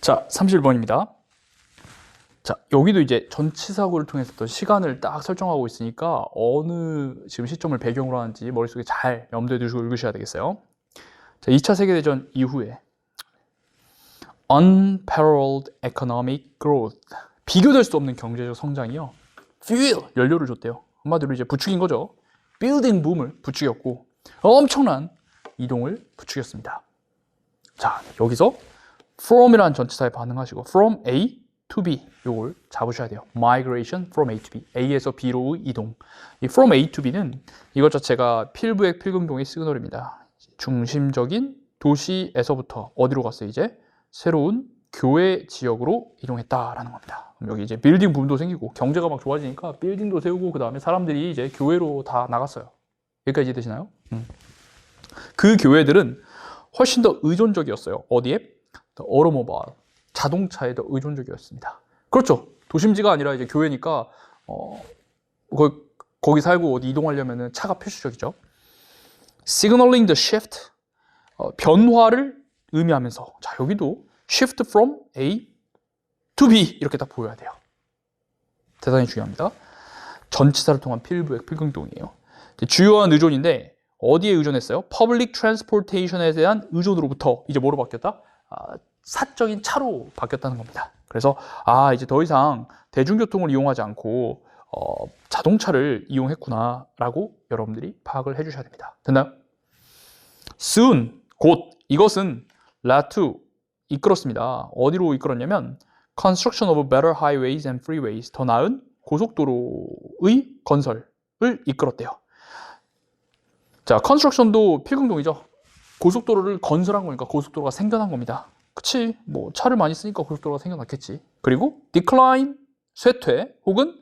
자, 31번입니다. 자, 여기도 이제 전치사구를 통해서 또 시간을 딱 설정하고 있으니까 어느 지금 시점을 배경으로 하는지 머릿속에 잘 염두에 두시고 읽으셔야 되겠어요. 자, 2차 세계대전 이후에 unparalleled economic growth, 비교될 수 없는 경제적 성장이요. fuel, 연료를 줬대요. 한마디로 이제 부추긴 거죠. building boom을 부추겼고 엄청난 이동을 부추겼습니다. 자, 여기서 from이라는 전치사에 반응하시고 from A to B 요걸 잡으셔야 돼요. migration from A to B, A에서 B로의 이동. 이 from A to B는 이것 자체가 필부액 필금동의 시그널입니다. 중심적인 도시에서부터 어디로 갔어요? 이제 새로운 교외 지역으로 이동했다라는 겁니다. 여기 이제 빌딩 붐도 생기고 경제가 막 좋아지니까 빌딩도 세우고 그 다음에 사람들이 이제 교외로 다 나갔어요. 여기까지 이해되시나요? 그 교회들은 훨씬 더 의존적이었어요. 어디에? automobile, 자동차에 더 의존적이었습니다. 그렇죠. 도심지가 아니라 이제 교회니까 거기 살고 어디 이동하려면 차가 필수적이죠. signaling the shift, 변화를 의미하면서, 자, 여기도 shift from A to B 이렇게 딱 보여야 돼요. 대단히 중요합니다. 전치사를 통한 필부액 필금동이에요. 주요한 의존인데 어디에 의존했어요? public transportation에 대한 의존으로부터 이제 뭐로 바뀌었다? 사적인 차로 바뀌었다는 겁니다. 그래서 이제 더 이상 대중교통을 이용하지 않고 자동차를 이용했구나 라고 여러분들이 파악을 해주셔야 됩니다. 됐나요? soon, 곧, 이것은 led to, 이끌었습니다. 어디로 이끌었냐면 construction of better highways and freeways, 더 나은 고속도로의 건설을 이끌었대요. 자, construction도 필금동이죠. 고속도로를 건설한 거니까 고속도로가 생겨난 겁니다. 그치? 뭐 차를 많이 쓰니까 고속도로가 생겨났겠지. 그리고 decline, 쇠퇴, 혹은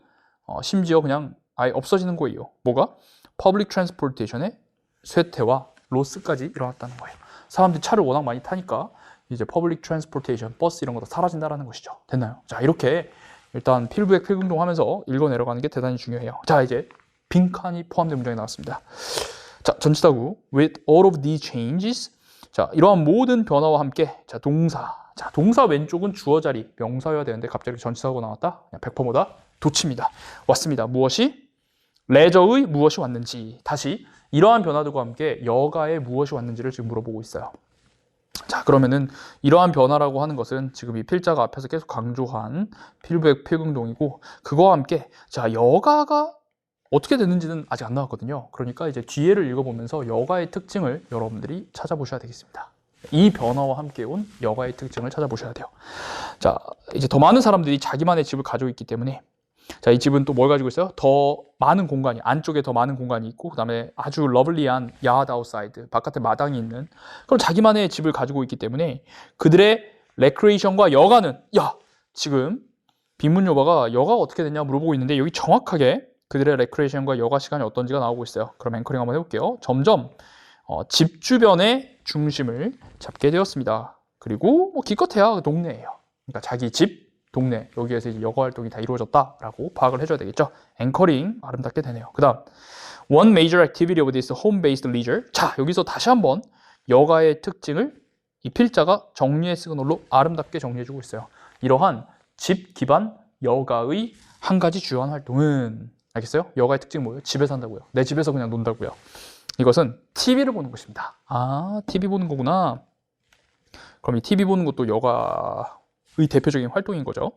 심지어 그냥 아예 없어지는 거예요. 뭐가? public transportation의 쇠퇴와 로스까지 일어났다는 거예요. 사람들이 차를 워낙 많이 타니까 이제 public transportation, 버스 이런 거 다 사라진다는 것이죠. 됐나요? 자, 이렇게 일단 필부액 필금동 하면서 읽어 내려가는 게 대단히 중요해요. 자, 이제 빈칸이 포함된 문장이 나왔습니다. 자, 전치사구 with all of these changes, 자, 이러한 모든 변화와 함께, 자, 동사, 자, 동사 왼쪽은 주어 자리 명사여야 되는데 갑자기 전치사구가 나왔다? 100% 뭐다? 도치입니다. 왔습니다. 무엇이? 레저의 무엇이 왔는지. 다시 이러한 변화들과 함께 여가의 무엇이 왔는지를 지금 물어보고 있어요. 자, 그러면은 이러한 변화라고 하는 것은 지금 이 필자가 앞에서 계속 강조한 필부액 필금동이고, 그거와 함께, 자, 여가가 어떻게 됐는지는 아직 안 나왔거든요. 그러니까 이제 뒤에를 읽어보면서 여가의 특징을 여러분들이 찾아보셔야 되겠습니다. 이 변화와 함께 온 여가의 특징을 찾아보셔야 돼요. 자, 이제 더 많은 사람들이 자기만의 집을 가지고 있기 때문에, 자, 이 집은 또 뭘 가지고 있어요? 더 많은 공간이, 안쪽에 더 많은 공간이 있고, 그 다음에 아주 러블리한 야드 아웃사이드, 바깥에 마당이 있는 그런 자기만의 집을 가지고 있기 때문에 그들의 레크레이션과 여가는, 지금 빈문요바가 여가가 어떻게 됐냐 물어보고 있는데 여기 정확하게 그들의 레크레이션과 여가 시간이 어떤지가 나오고 있어요. 그럼 앵커링 한번 해볼게요. 점점 집 주변의 중심을 잡게 되었습니다. 그리고 뭐 기껏해야 동네예요. 그러니까 자기 집, 동네, 여기에서 이제 여가 활동이 다 이루어졌다라고 파악을 해줘야 되겠죠. 앵커링 아름답게 되네요. 그 다음 one major activity of this home-based leisure. 자, 여기서 다시 한번 여가의 특징을 이 필자가 정리의 시그널로 아름답게 정리해주고 있어요. 이러한 집 기반 여가의 한 가지 주요한 활동은, 알겠어요? 여가의 특징이 뭐예요? 집에서 한다고요. 내 집에서 그냥 논다고요. 이것은 TV를 보는 것입니다. TV 보는 거구나. 그럼 이 TV 보는 것도 여가의 대표적인 활동인 거죠.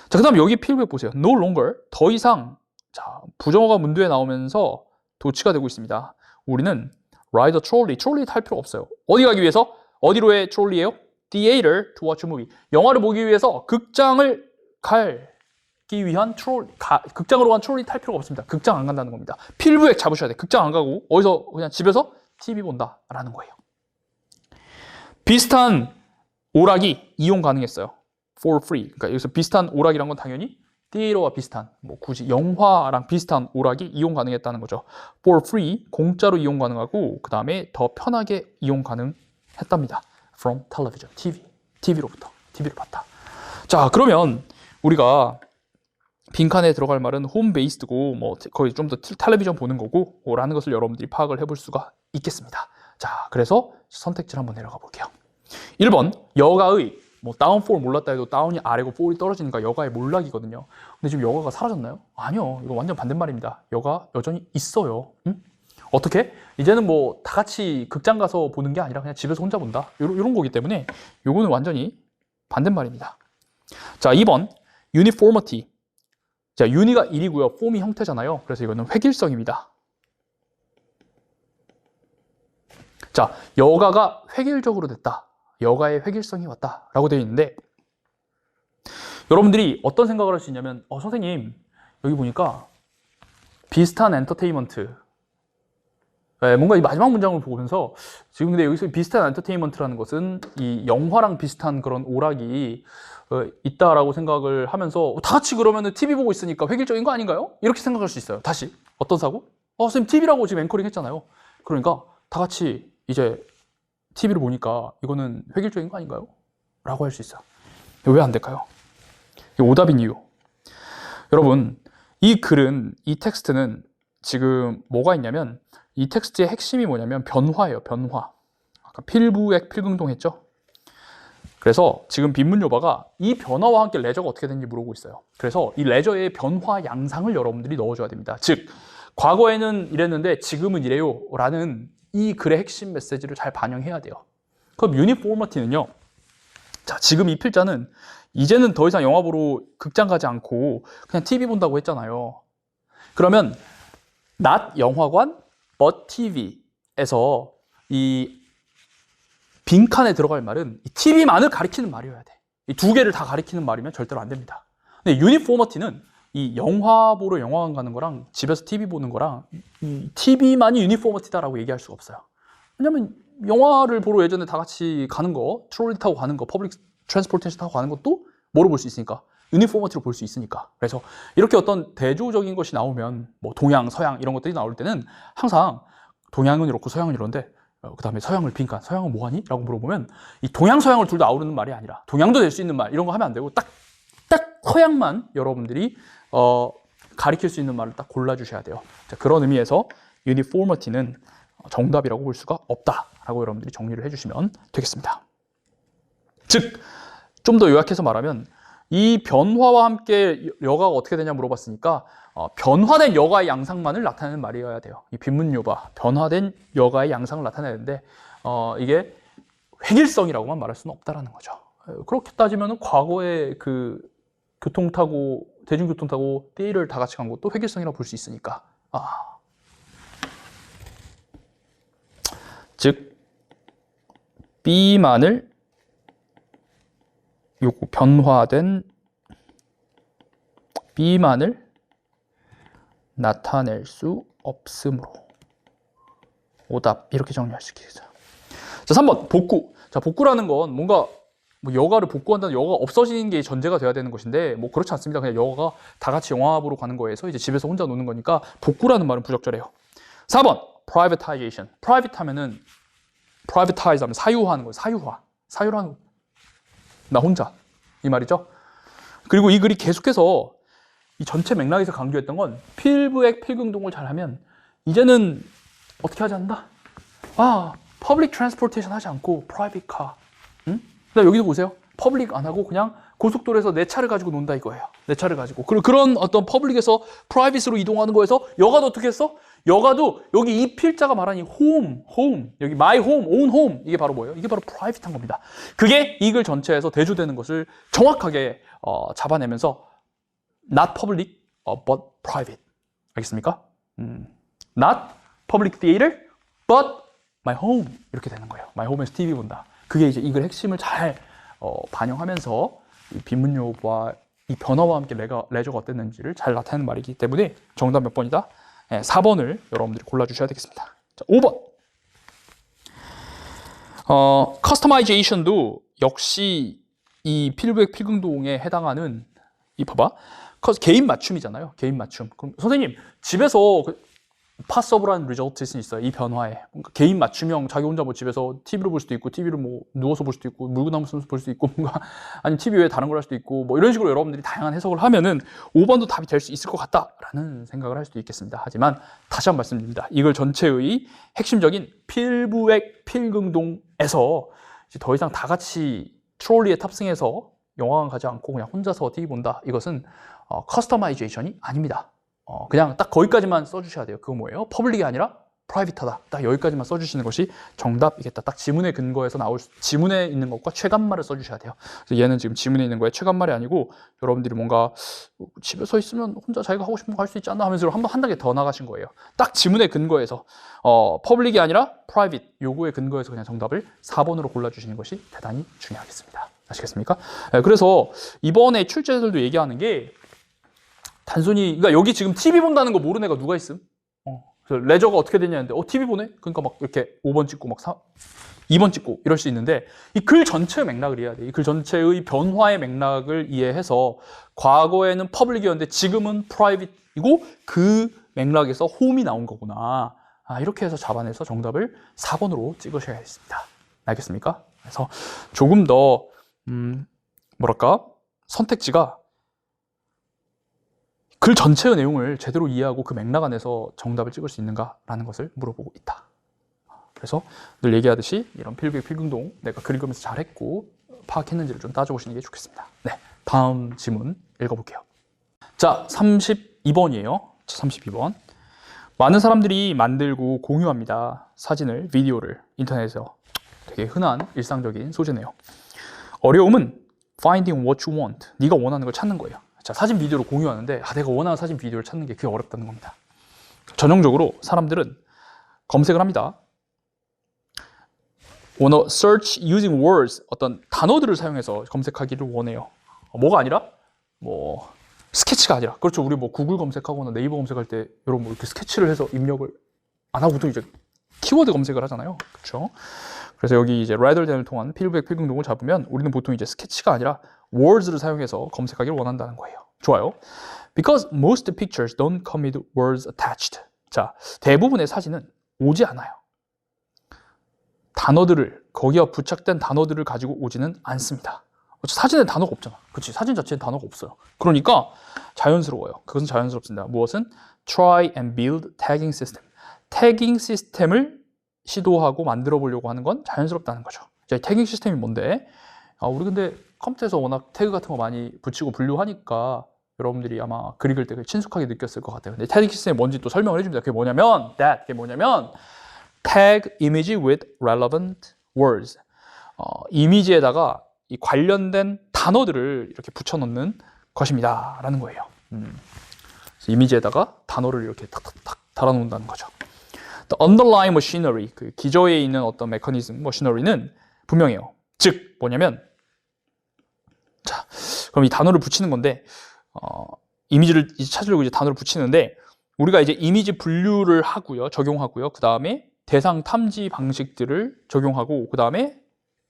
자, 그 다음 여기 필부에 보세요. No longer, 더 이상, 자, 부정어가 문두에 나오면서 도치가 되고 있습니다. 우리는 ride a trolley 탈 필요 없어요. 어디 가기 위해서? 어디로의 트롤리예요? Theater to watch a movie. 영화를 보기 위해서 극장을 가기 위한 극장으로 간 트롤리 탈 필요가 없습니다. 극장 안 간다는 겁니다. 필부액 잡으셔야 돼. 극장 안 가고 어디서 그냥 집에서 TV 본다라는 거예요. 비슷한 오락이 이용 가능했어요. For free. 그러니까 여기서 비슷한 오락이란 건 당연히 theater와 비슷한, 뭐 굳이 영화랑 비슷한 오락이 이용 가능했다는 거죠. For free, 공짜로 이용 가능하고 그 다음에 더 편하게 이용 가능했답니다. From television, TV로부터, TV를 봤다. 자, 그러면 우리가 빈칸에 들어갈 말은 홈 베이스드고 뭐 거의 좀 더 텔레비전 보는 거고 라는 것을 여러분들이 파악을 해볼 수가 있겠습니다. 자, 그래서 선택지를 한번 내려가 볼게요. 1번, 여가의 뭐 다운폴 몰랐다 해도 다운이 아래고 폴이 떨어지니까 여가의 몰락이거든요. 근데 지금 여가가 사라졌나요? 아니요. 이거 완전 반대말입니다. 여가 여전히 있어요. 응? 어떻게? 이제는 뭐 다 같이 극장 가서 보는 게 아니라 그냥 집에서 혼자 본다. 이런 거기 때문에 요거는 완전히 반대말입니다. 자, 2번 uniformity. 자, uni가 1이고요. form이 형태잖아요. 그래서 이거는 획일성입니다. 자, 여가가 획일적으로 됐다. 여가의 획일성이 왔다. 라고 되어 있는데 여러분들이 어떤 생각을 할 수 있냐면 선생님 여기 보니까 비슷한 엔터테인먼트 뭔가 이 마지막 문장을 보면서 지금 근데 여기서 비슷한 엔터테인먼트라는 것은 이 영화랑 비슷한 그런 오락이 있다라고 생각을 하면서 다 같이 그러면은 TV 보고 있으니까 획일적인 거 아닌가요? 이렇게 생각할 수 있어요. 다시 어떤 사고? 선생님 TV라고 지금 앵커링 했잖아요. 그러니까 다 같이 이제 TV를 보니까 이거는 획일적인 거 아닌가요? 라고 할 수 있어요. 왜 안 될까요? 이게 오답인 이유. 여러분 이 글은 이 텍스트는 지금 뭐가 있냐면 이 텍스트의 핵심이 뭐냐면 변화예요. 변화. 아까 필부액 필긍동 했죠? 그래서 지금 빈문요바가 이 변화와 함께 레저가 어떻게 되는지 물어보고 있어요. 그래서 이 레저의 변화 양상을 여러분들이 넣어줘야 됩니다. 즉 과거에는 이랬는데 지금은 이래요 라는 이 글의 핵심 메시지를 잘 반영해야 돼요. 그럼 유니포머티는요. 자, 지금 이 필자는 이제는 더 이상 영화 보러 극장 가지 않고 그냥 TV 본다고 했잖아요. 그러면 not 영화관 but TV에서 이 빈칸에 들어갈 말은 이 TV만을 가리키는 말이어야 돼. 이 두 개를 다 가리키는 말이면 절대로 안 됩니다. 근데 유니포머티는 이 영화 보러 영화관 가는 거랑 집에서 TV 보는 거랑 이 TV만이 유니포머티다라고 얘기할 수가 없어요. 왜냐면 영화를 보러 예전에 다 같이 가는 거, 트롤리 타고 가는 거, 퍼블릭 트랜스포테이션 타고 가는 것도 뭐로 볼 수 있으니까? 유니포머티로 볼 수 있으니까. 그래서 이렇게 어떤 대조적인 것이 나오면 뭐 동양, 서양 이런 것들이 나올 때는 항상 동양은 이렇고 서양은 이런데 그 다음에 서양을 빈칸, 서양은 뭐하니? 라고 물어보면 이 동양, 서양을 둘 다 아우르는 말이 아니라 동양도 될 수 있는 말 이런 거 하면 안 되고 딱 서양만 여러분들이 가리킬 수 있는 말을 딱 골라주셔야 돼요. 자, 그런 의미에서 uniformity는 정답이라고 볼 수가 없다라고 여러분들이 정리를 해주시면 되겠습니다. 즉, 좀 더 요약해서 말하면 이 변화와 함께 여가가 어떻게 되냐 물어봤으니까 변화된 여가의 양상만을 나타내는 말이어야 돼요. 이 빈문요바, 변화된 여가의 양상을 나타내는데 이게 획일성이라고만 말할 수는 없다라는 거죠. 그렇게 따지면 과거에 그 교통 타고 대중교통 타고 띠를 다 같이 간 것도 획일성이라고 볼 수 있으니까. 즉 B만을 요거 변화된 B만을 나타낼 수 없으므로 오답 이렇게 정리할 수 있겠죠. 자, 3번 복구. 자, 복구라는 건 뭔가 뭐 여가를 복구한다는 여가가 없어지는 게 전제가 돼야 되는 것인데 뭐 그렇지 않습니다. 그냥 여가가 다 같이 영화 보러 가는 거에서 이제 집에서 혼자 노는 거니까 복구라는 말은 부적절해요. 4번 privatization. private 하면은 privatize 하면 사유화하는 거예요. 사유화하는 거. 나 혼자 이 말이죠. 그리고 이 글이 계속해서 이 전체 맥락에서 강조했던 건 필부액 필긍동을 잘하면 이제는 어떻게 하지 않는다? 퍼블릭 트랜스포테이션 하지 않고 프라이빗 카. 응? 여기도 보세요. 퍼블릭 안 하고 그냥 고속도로에서 내 차를 가지고 논다 이거예요. 내 차를 가지고. 그리고 그런 어떤 퍼블릭에서 프라이빗으로 이동하는 거에서 여가도 어떻게 했어? 여가도 여기 이 필자가 말하는 이 홈, 여기 my home, own home 이게 바로 뭐예요? 이게 바로 프라이빗한 겁니다. 그게 이 글 전체에서 대조되는 것을 정확하게 잡아내면서 not public, but private. 알겠습니까? Not public theater, but my home 이렇게 되는 거예요. my home에서 TV 본다. 그게 이제 이 글 핵심을 잘 반영하면서 이 빈문요와 이 변화와 함께 레저가 어땠는지를 잘 나타내는 말이기 때문에 정답 몇 번이다? 4번을 여러분들이 골라주셔야 되겠습니다. 자, 5번. 커스터마이제이션도 역시 이 필부액 필긍동에 해당하는 이 봐봐. 개인 맞춤이잖아요. 개인 맞춤. 그럼 선생님 집에서 파서블한 리졸트는 있어요. 이 변화에 개인 맞춤형 자기 혼자 뭐 집에서 TV를 볼 수도 있고 TV를 뭐 누워서 볼 수도 있고 물구나무에서 볼 수도 있고 뭔가 아니면 TV 외에 다른 걸 할 수도 있고 뭐 이런 식으로 여러분들이 다양한 해석을 하면은 5번도 답이 될 수 있을 것 같다라는 생각을 할 수도 있겠습니다. 하지만 다시 한번 말씀드립니다. 이걸 전체의 핵심적인 필부액 필긍동에서 이제 더 이상 다 같이 트롤리에 탑승해서 영화관 가지 않고 그냥 혼자서 TV 본다. 이것은 커스터마이제이션이 아닙니다. 그냥 딱 거기까지만 써주셔야 돼요. 그거 뭐예요? 퍼블릭이 아니라 프라이빗하다. 딱 여기까지만 써주시는 것이 정답이겠다. 딱 지문의 근거에서 지문에 있는 것과 최간말을 써주셔야 돼요. 그래서 얘는 지금 지문에 있는 거에 최간말이 아니고 여러분들이 뭔가 집에서 있으면 혼자 자기가 하고 싶은 거 할 수 있지 않나 하면서 한 단계 더 나가신 거예요. 딱 지문의 근거에서 퍼블릭이 아니라 프라이빗 요거의 근거에서 그냥 정답을 4번으로 골라주시는 것이 대단히 중요하겠습니다. 아시겠습니까? 그래서 이번에 출제자들도 얘기하는 게 단순히 그러니까 여기 지금 TV 본다는 거 모르는 애가 누가 있음? 레저가 어떻게 되냐는데 TV 보네? 그러니까 막 이렇게 5번 찍고 막 2번 찍고 이럴 수 있는데 이 글 전체의 맥락을 이해해야 돼. 이 글 전체의 변화의 맥락을 이해해서 과거에는 퍼블릭이었는데 지금은 프라이빗이고 그 맥락에서 홈이 나온 거구나. 이렇게 해서 잡아내서 정답을 4번으로 찍으셔야겠습니다. 알겠습니까? 그래서 조금 더 뭐랄까 선택지가 글 전체의 내용을 제대로 이해하고 그 맥락 안에서 정답을 찍을 수 있는가라는 것을 물어보고 있다. 그래서 늘 얘기하듯이 이런 필기, 필근동 내가 글 읽으면서 잘했고 파악했는지를 좀 따져보시는 게 좋겠습니다. 네, 다음 지문 읽어볼게요. 자, 32번이에요. 32번. 많은 사람들이 만들고 공유합니다. 사진을, 비디오를 인터넷에서. 되게 흔한 일상적인 소재네요. 어려움은 finding what you want. 네가 원하는 걸 찾는 거예요. 자, 사진 비디오를 공유하는데 내가 원하는 사진 비디오를 찾는 게 그게 어렵다는 겁니다. 전형적으로 사람들은 검색을 합니다. wanna search using words 어떤 단어들을 사용해서 검색하기를 원해요. 뭐가 아니라 뭐 스케치가 아니라 그렇죠. 우리 뭐 구글 검색하거나 네이버 검색할 때 여러분 뭐 이렇게 스케치를 해서 입력을 안 하고도 이제 키워드 검색을 하잖아요. 그렇죠. 그래서 여기 이제 rather than을 통한 필백 필근동을 잡으면 우리는 보통 이제 스케치가 아니라 words를 사용해서 검색하기를 원한다는 거예요. 좋아요. Because most pictures don't come with words attached. 자, 대부분의 사진은 오지 않아요. 단어들을 거기와 부착된 단어들을 가지고 오지는 않습니다. 사진에 단어가 없잖아. 그렇지? 사진 자체에 단어가 없어요. 그러니까 자연스러워요. 그것은 자연스럽습니다. 무엇은? Try and build tagging system. 태깅 시스템을 시도하고 만들어 보려고 하는 건 자연스럽다는 거죠. 자, 태깅 시스템이 뭔데? 우리 근데 컴퓨터에서 워낙 태그 같은 거 많이 붙이고 분류하니까 여러분들이 아마 글 읽을 때 친숙하게 느꼈을 것 같아요. 근데 태깅 시스템이 뭔지 또 설명을 해줍니다. 그게 뭐냐면 tag image with relevant words. 이미지에다가 이 관련된 단어들을 이렇게 붙여넣는 것입니다. 라는 거예요. 그래서 이미지에다가 단어를 이렇게 탁탁탁 달아놓는다는 거죠. The underlying machinery, 그 기저에 있는 어떤 메커니즘, 머시너리는 분명해요. 즉, 뭐냐면, 자, 그럼 이 단어를 붙이는 건데, 이미지를 찾으려고 이제 단어를 붙이는데, 우리가 이제 이미지 분류를 하고요, 적용하고요. 그 다음에 대상 탐지 방식들을 적용하고, 그 다음에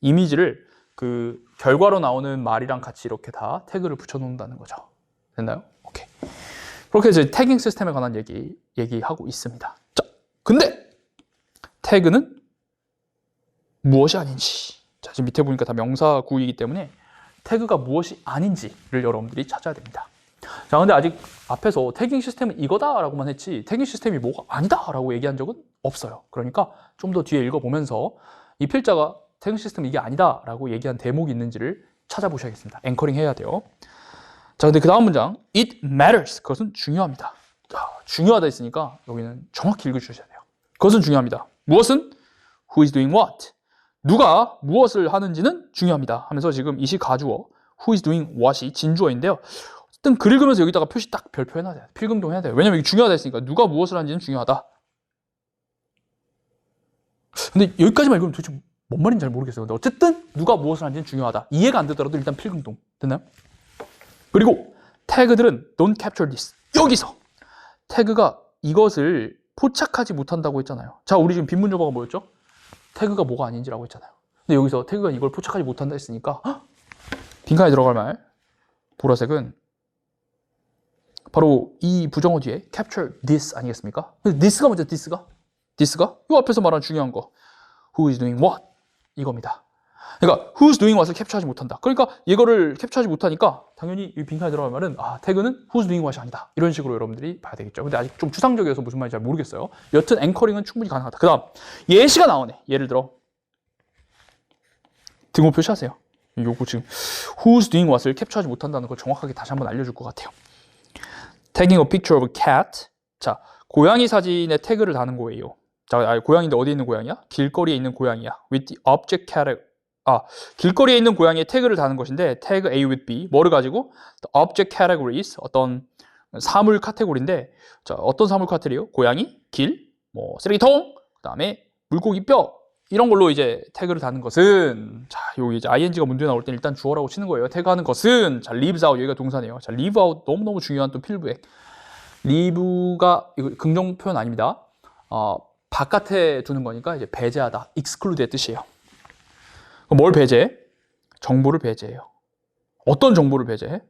이미지를 그 결과로 나오는 말이랑 같이 이렇게 다 태그를 붙여놓는다는 거죠. 됐나요? 오케이. 그렇게 이제 태깅 시스템에 관한 얘기하고 있습니다. 자, 근데 태그는 무엇이 아닌지. 자, 지금 밑에 보니까 다 명사구이기 때문에 태그가 무엇이 아닌지를 여러분들이 찾아야 됩니다. 자, 근데 아직 앞에서 태깅 시스템은 이거다라고만 했지 태깅 시스템이 뭐가 아니다라고 얘기한 적은 없어요. 그러니까 좀 더 뒤에 읽어보면서 이 필자가 태깅 시스템은 이게 아니다라고 얘기한 대목이 있는지를 찾아보셔야겠습니다. 앵커링 해야 돼요. 자, 근데 그 다음 문장 It matters. 그것은 중요합니다. 자, 중요하다 했으니까 여기는 정확히 읽어주셔야 돼요. 그것은 중요합니다. 무엇은? Who is doing what? 누가 무엇을 하는지는 중요합니다. 하면서 지금 이시 가주어 Who is doing what이 진주어인데요. 어쨌든 글 읽으면서 여기다가 표시 딱 별표 해놔야 돼요. 필금동 해야 돼요. 왜냐면 이게 중요하다 했으니까 누가 무엇을 하는지는 중요하다. 근데 여기까지만 읽으면 도대체 뭔 말인지 잘 모르겠어요. 근데 어쨌든 누가 무엇을 하는지는 중요하다. 이해가 안 되더라도 일단 필금동. 됐나요? 그리고 태그들은 don't capture this. 여기서 태그가 이것을 포착하지 못한다고 했잖아요. 자, 우리 지금 빈문조어가 뭐였죠? 태그가 뭐가 아닌지라고 했잖아요. 근데 여기서 태그가 이걸 포착하지 못한다 했으니까 빈칸에 들어갈 말 보라색은 바로 이 부정어 뒤에 capture this 아니겠습니까? 근데 this가 뭐죠? this가 이 앞에서 말한 중요한 거 who is doing what 이겁니다. 그러니까 who's doing what을 캡처하지 못한다. 그러니까 이거를 캡처하지 못하니까 당연히 이 빈칸에 들어갈 말은 태그는 who's doing what이 아니다. 이런 식으로 여러분들이 봐야 되겠죠. 근데 아직 좀 추상적이어서 무슨 말인지 잘 모르겠어요. 여튼 앵커링은 충분히 가능하다. 그 다음 예시가 나오네. 예를 들어 등호 표시하세요. 요거 지금 who's doing what을 캡처하지 못한다는 걸 정확하게 다시 한번 알려줄 것 같아요. tagging a picture of a cat. 자, 고양이 사진에 태그를 다는 거예요. 자, 고양이인데 어디에 있는 고양이야? 길거리에 있는 고양이야. with the object category. 길거리에 있는 고양이에 태그를 다는 것인데 태그 A with B. 뭐를 가지고? the object categories. 어떤 사물 카테고리인데 자, 어떤 사물 카테고리요? 고양이, 길, 뭐 쓰레기통, 그다음에 물고기 뼈 이런 걸로 이제 태그를 다는 것은 자, 여기 이제 ing가 문제 나올 땐 일단 주어라고 치는 거예요. 태그하는 것은 자, leaves out 여기가 동사네요. 자, leave out 너무너무 중요한 또 필부액. leave가 이거 긍정 표현 아닙니다. 바깥에 두는 거니까 이제 배제하다, exclude의 뜻이에요. 그럼 뭘 배제해? 정보를 배제해요. 어떤 정보를 배제해?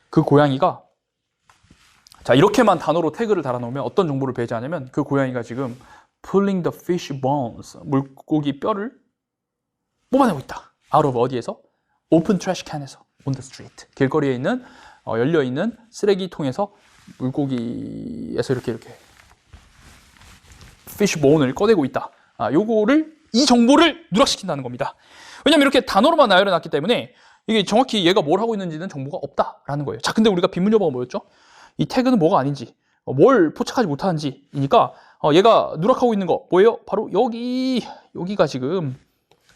그 고양이가 자, 이렇게만 단어로 태그를 달아놓으면 어떤 정보를 배제하냐면 그 고양이가 지금 pulling the fish bones, 물고기 뼈를 뽑아내고 있다. out of 어디에서? open trash can에서 on the street. 길거리에 있는 열려있는 쓰레기통에서 물고기에서 이렇게 fish bone을 꺼내고 있다. 요거를 이 정보를 누락시킨다는 겁니다. 왜냐면 이렇게 단어로만 나열해 놨기 때문에 이게 정확히 얘가 뭘 하고 있는지는 정보가 없다라는 거예요. 자, 근데 우리가 빈문여보가 뭐였죠? 이 태그는 뭐가 아닌지, 뭘 포착하지 못하는지이니까 얘가 누락하고 있는 거 뭐예요? 바로 여기가 지금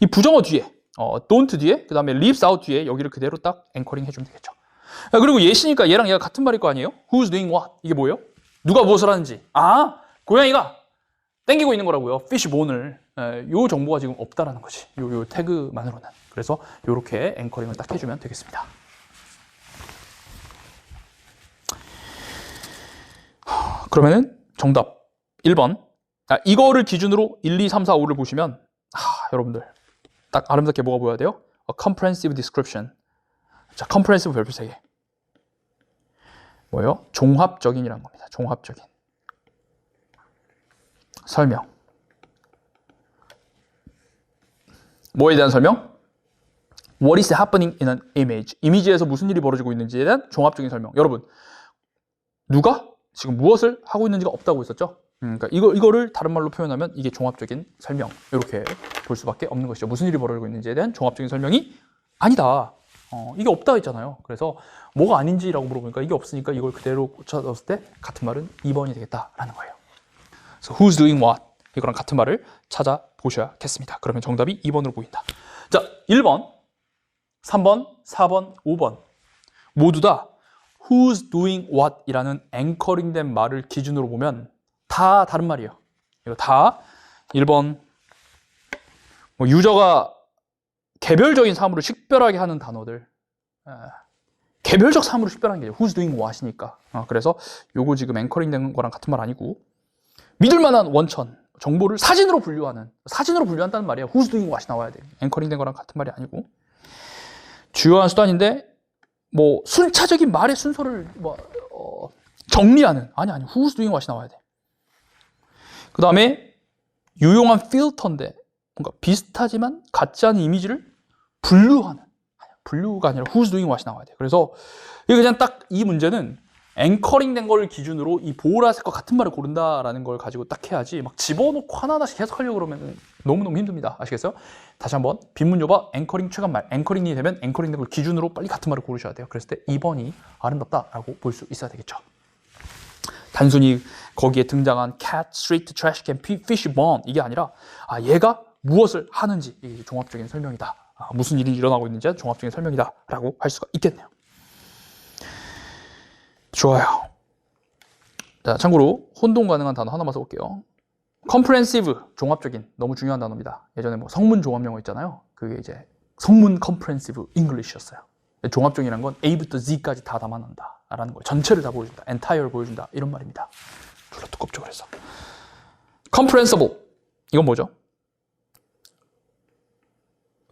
이 부정어 뒤에 don't 뒤에 그 다음에 leaves out 뒤에 여기를 그대로 딱 앵커링 해주면 되겠죠. 그리고 예시니까 얘랑 얘가 같은 말일 거 아니에요? Who's doing what? 이게 뭐예요? 누가 무엇을 하는지. 고양이가 땡기고 있는 거라고요. fish bone을. 요 정보가 지금 없다라는 거지. 요 태그만으로는. 그래서 요렇게 앵커링을 딱 해주면 되겠습니다. 그러면은 정답 1번. 이거를 기준으로 1, 2, 3, 4, 5를 보시면 여러분들 딱 아름답게 뭐가 보여야 돼요? A comprehensive description. 자, comprehensive 별표 3개. 뭐예요? 종합적인이라는 겁니다. 종합적인. 설명. 뭐에 대한 설명? What is happening in an image? 이미지에서 무슨 일이 벌어지고 있는지에 대한 종합적인 설명. 여러분, 누가 지금 무엇을 하고 있는지가 없다고 했었죠? 그러니까 이거를 다른 말로 표현하면 이게 종합적인 설명. 이렇게 볼 수밖에 없는 것이죠. 무슨 일이 벌어지고 있는지에 대한 종합적인 설명이 아니다. 이게 없다 했잖아요. 그래서 뭐가 아닌지라고 물어보니까 이게 없으니까 이걸 그대로 꽂혀넣었을 때 같은 말은 2번이 되겠다라는 거예요. 그래서 who's doing what? 이거랑 같은 말을 찾아보셔야겠습니다. 그러면 정답이 2번으로 보인다. 자, 1번, 3번, 4번, 5번 모두 다 who's doing what 이라는 앵커링된 말을 기준으로 보면 다 다른 말이에요. 이거 다 1번 유저가 개별적인 사물을 식별하게 하는 단어들, 개별적 사물을 식별하는 게 who's doing what이니까. 그래서 요거 지금 앵커링된 거랑 같은 말 아니고 믿을만한 원천, 정보를 사진으로 분류한다는 말이에요. who's doing what이 나와야 돼요. 앵커링된 거랑 같은 말이 아니고 주요한 수단인데 뭐 순차적인 말의 순서를 정리하는 아니 who's doing what이 나와야 돼. 그 다음에 유용한 필터인데 뭔가 비슷하지만 같지 않은 이미지를 분류가 아니라 who's doing what이 나와야 돼. 그래서 이게 그냥 딱 이 문제는 앵커링된 걸 기준으로 이 보라색과 같은 말을 고른다라는 걸 가지고 딱 해야지 막 집어넣고 하나하나씩 해석하려고 그러면 너무너무 힘듭니다. 아시겠어요? 다시 한번 빈문요바 앵커링 최간말 앵커링이 되면 앵커링된 걸 기준으로 빨리 같은 말을 고르셔야 돼요. 그랬을 때 2번이 아름답다라고 볼 수 있어야 되겠죠. 단순히 거기에 등장한 cat, street, trash can, fish, bone 이게 아니라 얘가 무엇을 하는지 이게 종합적인 설명이다. 무슨 일이 일어나고 있는지 종합적인 설명이다 라고 할 수가 있겠네요. 좋아요. 자, 참고로 혼동 가능한 단어 하나만 써볼게요. comprehensive, 종합적인, 너무 중요한 단어입니다. 예전에 뭐 성문 종합 영어 있잖아요. 그게 이제 성문 comprehensive English였어요. 종합적이라는 건 A부터 Z까지 다 담아낸다 라는 거예요. 전체를 다 보여준다, entire 보여준다 이런 말입니다. 졸라 두껍죠. 그래서 comprehensible, 이건 뭐죠?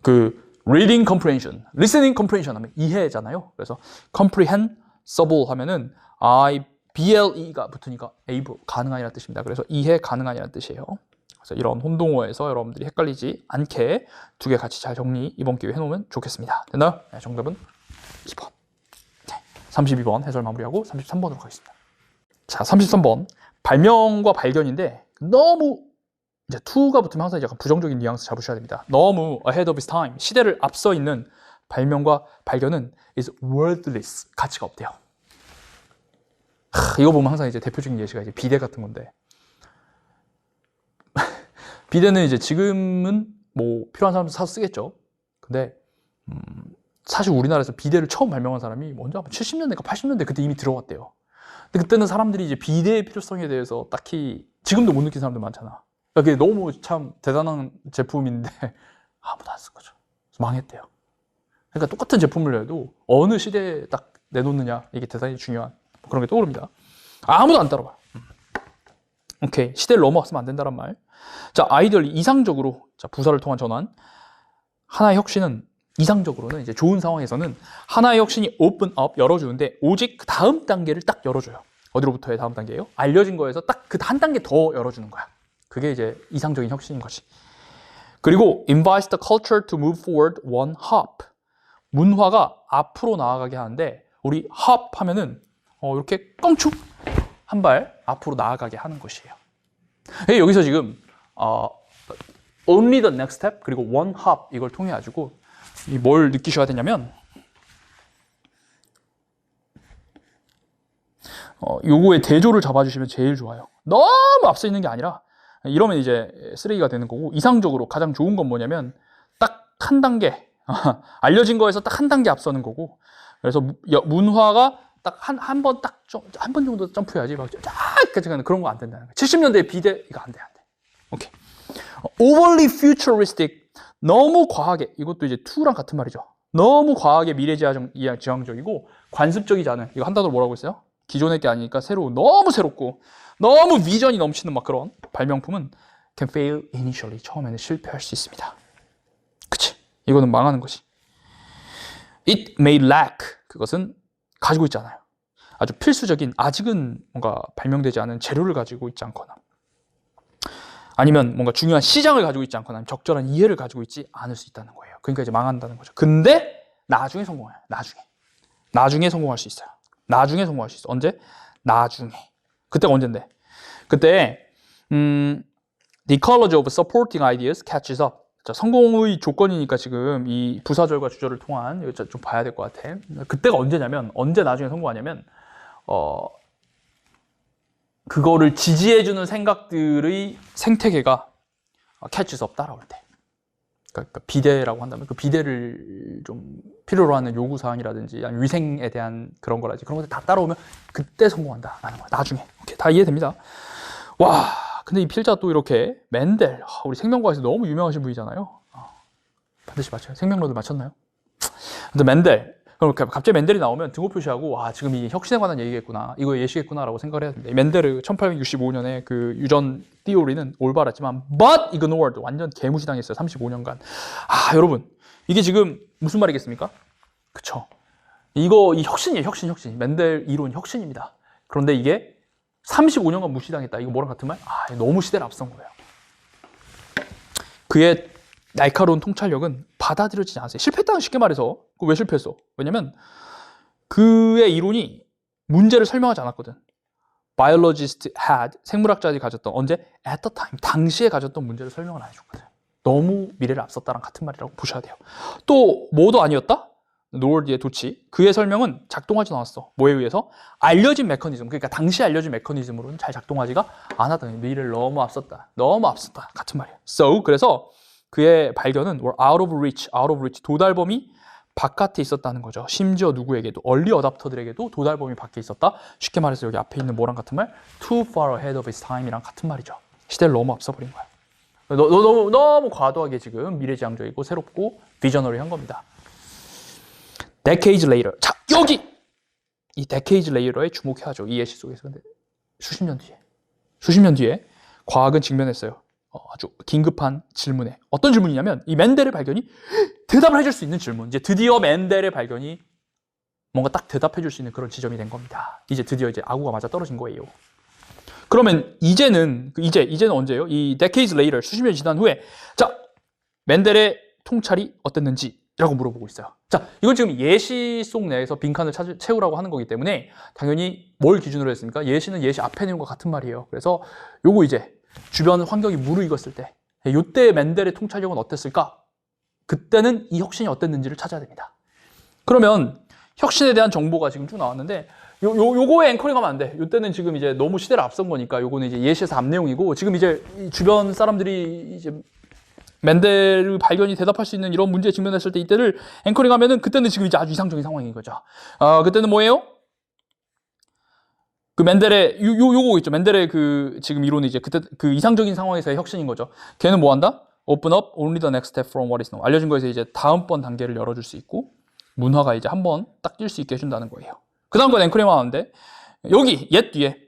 그 reading comprehension, listening comprehension 하면 이해잖아요. 그래서 comprehensible 하면은 BLE가 붙으니까 able, 가능한이라는 뜻입니다. 그래서 이해 가능한이라는 뜻이에요. 그래서 이런 혼동어에서 여러분들이 헷갈리지 않게 두 개 같이 잘 정리 이번 기회에 해놓으면 좋겠습니다. 됐나요? 네, 정답은 2번. 네, 32번 해설 마무리하고 33번으로 가겠습니다. 자, 33번 발명과 발견인데 너무 이제 to가 붙으면 항상 약간 부정적인 뉘앙스 잡으셔야 됩니다. 너무 ahead of its time, 시대를 앞서 있는 발명과 발견은 is worthless. 가치가 없대요. 이거 보면 항상 이제 대표적인 예시가 이제 비데 같은 건데 비데는 이제 지금은 뭐 필요한 사람 사서 쓰겠죠. 근데 사실 우리나라에서 비데를 처음 발명한 사람이 먼저 70년대인가 80년대 그때 이미 들어왔대요. 근데 그때는 사람들이 이제 비데의 필요성에 대해서 딱히 지금도 못 느낀 사람들 많잖아. 그게 너무 참 대단한 제품인데 아무도 안 쓴 거죠. 그래서 망했대요. 그러니까 똑같은 제품을 내도 어느 시대에 딱 내놓느냐 이게 대단히 중요한 그런 게 떠오릅니다. 아무도 안 따라와요. 오케이, 시대를 넘어왔으면 안 된다는 말. 자, 아이디얼 이상적으로 자 부사를 통한 전환. 하나의 혁신은 이상적으로는 이제 좋은 상황에서는 하나의 혁신이 open up 열어주는데 오직 그 다음 단계를 딱 열어줘요. 어디로부터의 다음 단계예요? 알려진 거에서 딱 그 한 단계 더 열어주는 거야. 그게 이제 이상적인 혁신인 거지. 그리고 invites the culture to move forward one hop. 문화가 앞으로 나아가게 하는데 우리 hop 하면은 이렇게 껑충 한 발 앞으로 나아가게 하는 것이에요. 여기서 지금 only the next step 그리고 one hop 이걸 통해 가지고 뭘 느끼셔야 되냐면 요거의 대조를 잡아주시면 제일 좋아요. 너무 앞서 있는 게 아니라 이러면 이제 쓰레기가 되는 거고 이상적으로 가장 좋은 건 뭐냐면 딱 한 단계 알려진 거에서 딱 한 단계 앞서는 거고 그래서 문화가 딱 한 번 정도 점프해야지 막 쫙까지 가는 그런 거 안 된다는 거예요. 70년대 비대 이거 안 돼. 오케이. overly futuristic 너무 과하게 이것도 이제 to랑 같은 말이죠. 너무 과하게 미래지향적이고 관습적이지 않은 이거 한 단어로 뭐라고 했어요? 기존의 게 아니니까 새로운 너무 새롭고 너무 비전이 넘치는 막 그런 발명품은 can fail initially 처음에는 실패할 수 있습니다. 그치? 이거는 망하는 것이. It may lack 그것은 가지고 있지 않아요. 아주 필수적인 아직은 뭔가 발명되지 않은 재료를 가지고 있지 않거나 아니면 뭔가 중요한 시장을 가지고 있지 않거나 적절한 이해를 가지고 있지 않을 수 있다는 거예요. 그러니까 이제 망한다는 거죠. 근데 나중에 성공해요. 나중에 성공할 수 있어요. 나중에 성공할 수 있어. 언제? 나중에. 그때가 언젠데? 그때 the ecology of supporting ideas catches up. 자, 성공의 조건이니까 지금 이 부사절과 주절을 통한 이거 좀 봐야 될 것 같아. 그때가 언제냐면 언제 나중에 성공하냐면 그거를 지지해주는 생각들의 생태계가 catches up 따라올 때. 그러니까 비대라고 한다면 그 비대를 좀 필요로 하는 요구사항이라든지 아니면 위생에 대한 그런 거라든지 그런 것들 다 따라오면 그때 성공한다라는 거야. 나중에. 오케이, 다 이해됩니다. 와, 근데 이 필자 또 이렇게 맨델 우리 생명과에서 너무 유명하신 분이잖아요. 반드시 맞춰요. 생명론을 맞췄나요? 근데 맨델 그럼 갑자기 맨델이 나오면 등호 표시하고 와 지금 이 혁신에 관한 얘기겠구나 이거 예시겠구나라고 생각을 해야 됩니다. 맨델의 1865년에 그 유전 띠오리는 올바랐지만 but ignored 완전 개무시당했어요. 35년간. 여러분 이게 지금 무슨 말이겠습니까? 그쵸? 이거 이 혁신이에요. 혁신. 맨델 이론 혁신입니다. 그런데 이게 35년간 무시당했다. 이거 뭐랑 같은 말? 너무 시대를 앞선 거예요. 그의 날카로운 통찰력은 받아들여지지 않았어요. 실패했다는 쉽게 말해서 왜 실패했어? 왜냐면 그의 이론이 문제를 설명하지 않았거든. biologist had 생물학자들이 가졌던 언제? at the time 당시에 가졌던 문제를 설명을 안 해줬거든. 너무 미래를 앞섰다랑 같은 말이라고 보셔야 돼요. 또 뭐도 아니었다? 노월드의 도치 그의 설명은 작동하지 않았어. 뭐에 의해서? 알려진 메커니즘 그러니까 당시 알려진 메커니즘으로는 잘 작동하지가 않았다. 미래를 너무 앞섰다 같은 말이에요. So 그래서 그의 발견은 were out of reach 도달 범위 바깥에 있었다는 거죠. 심지어 누구에게도 얼리 어답터들에게도 도달 범위 밖에 있었다. 쉽게 말해서 여기 앞에 있는 뭐랑 같은 말? too far ahead of its time이랑 같은 말이죠. 시대를 너무 앞서버린 거야. 너무 과도하게 지금 미래지향적이고 새롭고 비저너리한 겁니다. decades later. 자, 여기! 이 decades later에 주목해야죠. 이 예시 속에서. 근데 수십 년 뒤에 과학은 직면했어요. 아주 긴급한 질문에. 어떤 질문이냐면 이 맨델의 발견이 대답을 해줄 수 있는 질문. 이제 드디어 맨델의 발견이 뭔가 딱 대답해줄 수 있는 그런 지점이 된 겁니다. 이제 드디어 이제 아구가 맞아 떨어진 거예요. 그러면 이제는 언제예요? 이 decades later, 수십 년이 지난 후에 자, 맨델의 통찰이 어땠는지라고 물어보고 있어요. 자, 이건 지금 예시 속 내에서 빈칸을 채우라고 하는 거기 때문에 당연히 뭘 기준으로 했습니까? 예시는 예시 앞에 있는 것과 같은 말이에요. 그래서 요거 이제 주변 환경이 무르익었을 때 이때 맨델의 통찰력은 어땠을까? 그때는 이 혁신이 어땠는지를 찾아야 됩니다. 그러면 혁신에 대한 정보가 지금 쭉 나왔는데 요거에 앵커링하면 안 돼. 요때는 지금 이제 너무 시대를 앞선 거니까 요거는 이제 예시에서 앞 내용이고 지금 이제 주변 사람들이 이제 맨델의 발견이 대답할 수 있는 이런 문제에 직면했을 때 이때를 앵커링하면은 그때는 지금 이제 아주 이상적인 상황인 거죠. 그때는 뭐예요? 그 맨델의 요거 있죠. 맨델의 그 지금 이론이 이제 그때 그 이상적인 상황에서의 혁신인 거죠. 걔는 뭐 한다? Open up only the next step from what is known. 알려진 거에서 이제 다음번 단계를 열어줄 수 있고 문화가 이제 한 번 딱 뛸 수 있게 해준다는 거예요. 그 다음 건 앵커링만 하는데 여기 옛 뒤에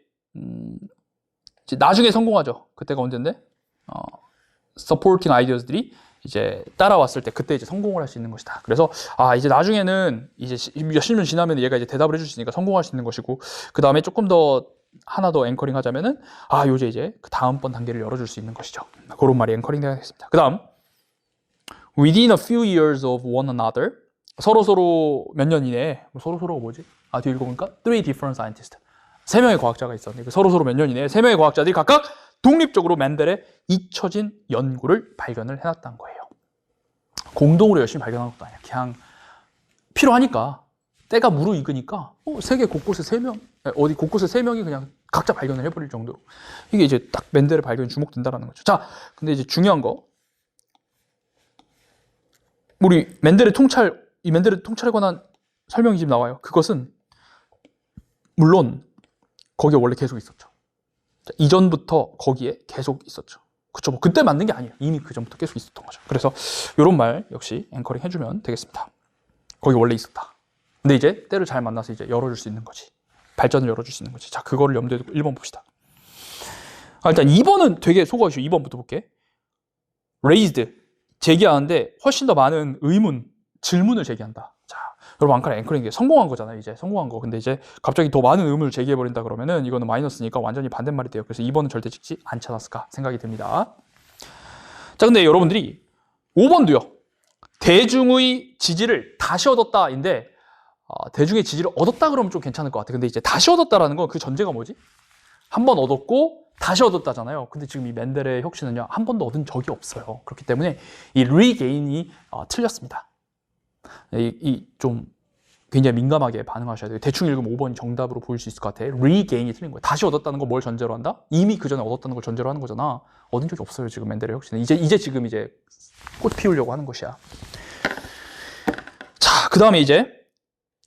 이제 나중에 성공하죠. 그때가 언젠데 supporting ideas들이 이제 따라왔을 때 그때 이제 성공을 할 수 있는 것이다. 그래서 이제 나중에는 이제 몇십 년 지나면 얘가 이제 대답을 해줄 수 있으니까 성공할 수 있는 것이고 그 다음에 조금 더 하나 더 앵커링 하자면은 요제 이제 그 다음번 단계를 열어줄 수 있는 것이죠. 그런 말이 앵커링 되겠습니다. 그 다음 within a few years of one another 서로 몇 년 이내에 서로가 뭐지? 뒤에 읽어보니까 three different scientists 3명의 과학자가 있었는데 서로 몇 년 이내에 3명의 과학자들이 각각 독립적으로 맨델의 잊혀진 연구를 발견을 해놨다는 거예요. 공동으로 열심히 발견한 것도 아니야. 그냥 필요하니까 때가 무르익으니까 세계 곳곳에 3명 어디 곳곳에 3명이 그냥 각자 발견을 해버릴 정도로 이게 이제 딱 맨델의 발견이 주목된다는 거죠. 자, 근데 이제 중요한 거 우리 맨델의 통찰에 관한 설명이 지금 나와요. 그것은 물론 거기에 원래 계속 있었죠. 이전부터 거기에 계속 있었죠. 그쵸? 뭐 그때 만든 게 아니에요. 이미 그 전부터 계속 있었던 거죠. 그래서 이런 말 역시 앵커링 해주면 되겠습니다. 거기 원래 있었다. 근데 이제 때를 잘 만나서 이제 열어줄 수 있는 거지. 발전을 열어줄 수 있는 거지. 자, 그거를 염두에 두고 1번 봅시다. 일단 2번은 되게 소거하시오. 2번부터 볼게. raised 제기하는데 훨씬 더 많은 의문, 질문을 제기한다. 자, 여러분 아까 앵커링 성공한 거잖아요. 이제 성공한 거. 근데 이제 갑자기 더 많은 의문을 제기해버린다 그러면은 이거는 마이너스니까 완전히 반대말이 돼요. 그래서 2번은 절대 찍지 않지 않았을까 생각이 듭니다. 자, 근데 여러분들이 5번도요. 대중의 지지를 다시 얻었다인데 대중의 지지를 얻었다 그러면 좀 괜찮을 것 같아. 근데 이제 다시 얻었다라는 건 그 전제가 뭐지? 한 번 얻었고 다시 얻었다잖아요. 근데 지금 이 맨델의 혁신은요. 한 번도 얻은 적이 없어요. 그렇기 때문에 이 리게인이 틀렸습니다. 좀 굉장히 민감하게 반응하셔야 돼요. 대충 읽으면 5번이 정답으로 보일 수 있을 것 같아. 리게인이 틀린 거예요. 다시 얻었다는 걸 뭘 전제로 한다? 이미 그 전에 얻었다는 걸 전제로 하는 거잖아. 얻은 적이 없어요. 지금 맨델의 혁신은. 이제 지금 이제 꽃 피우려고 하는 것이야. 자, 그 다음에 이제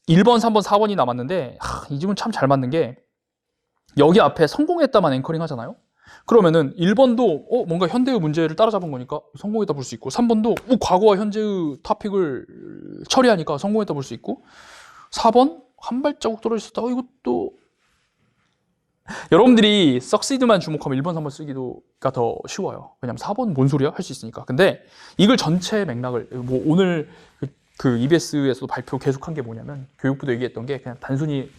1번, 3번, 4번이 남았는데 이 집은 참 잘 맞는 게 여기 앞에 성공했다만 앵커링 하잖아요. 그러면은 1번도 뭔가 현대의 문제를 따라잡은 거니까 성공했다 볼 수 있고 3번도 과거와 현재의 토픽을 처리하니까 성공했다 볼 수 있고 4번 한 발자국 떨어졌다. 이것도 여러분들이 succeed만 주목하면 1번, 3번 쓰기가 더 쉬워요. 왜냐면 4번 뭔 소리야? 할 수 있으니까. 근데 이걸 전체 맥락을 뭐 오늘 그 EBS에서도 발표 계속한 게 뭐냐면 교육부도 얘기했던 게 그냥 단순히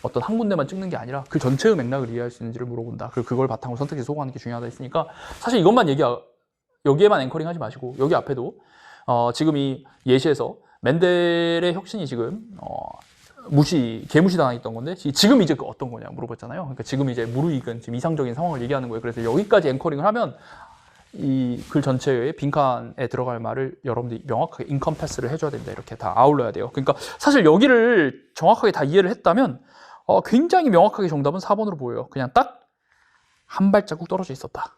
어떤 한 군데만 찍는 게 아니라 그 전체의 맥락을 이해할 수 있는지를 물어본다. 그리고 그걸 바탕으로 선택지 소구하는 게 중요하다 했으니까 사실 이것만 여기에만 앵커링 하지 마시고 여기 앞에도 지금 이 예시에서 맨델의 혁신이 지금 개무시 당했던 건데 지금 이제 어떤 거냐 물어봤잖아요. 그러니까 지금 이제 무르익은 지금 이상적인 상황을 얘기하는 거예요. 그래서 여기까지 앵커링을 하면 이 글 전체의 빈칸에 들어갈 말을 여러분들이 명확하게 인컴패스를 해줘야 된다. 이렇게 다 아울러야 돼요. 그러니까 사실 여기를 정확하게 다 이해를 했다면 굉장히 명확하게 정답은 4번으로 보여요. 그냥 딱 한 발자국 떨어져 있었다.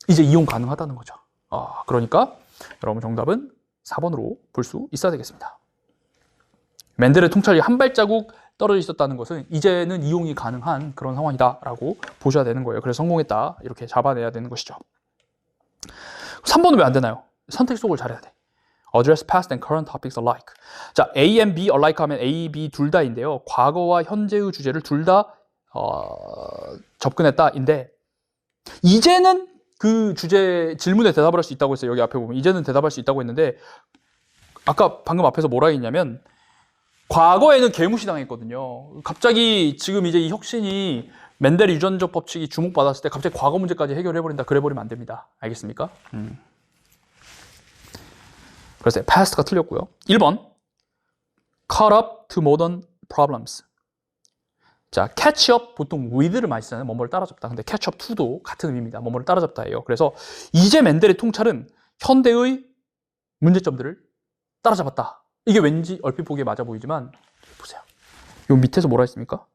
이제 이용 가능하다는 거죠. 그러니까 여러분 정답은 4번으로 볼 수 있어야 되겠습니다. 맨델의 통찰이 한 발자국 떨어져 있었다는 것은 이제는 이용이 가능한 그런 상황이다라고 보셔야 되는 거예요. 그래서 성공했다 이렇게 잡아내야 되는 것이죠. 3번은 왜 안 되나요? 선택 속을 잘해야 돼. Address past and current topics alike. 자, A and B alike 하면 A, B 둘 다인데요. 과거와 현재의 주제를 둘 다 접근했다인데 이제는 그 주제 질문에 대답을 할 수 있다고 했어요. 여기 앞에 보면 이제는 대답할 수 있다고 했는데 아까 방금 앞에서 뭐라 했냐면 과거에는 개무시당했거든요. 갑자기 지금 이제 이 혁신이 맨델의 유전적 법칙이 주목받았을 때 갑자기 과거 문제까지 해결해버린다. 그래버리면 안 됩니다. 알겠습니까? 그래서 past가 틀렸고요. 1번 caught up to modern problems. 자, catch up 보통 with를 많이 쓰잖아요. 뭐뭐를 따라잡다. 근데 catch up to도 같은 의미입니다. 뭐뭐를 따라잡다예요. 그래서 이제 맨델의 통찰은 현대의 문제점들을 따라잡았다. 이게 왠지 얼핏 보기에 맞아 보이지만 보세요. 요 밑에서 뭐라 했습니까?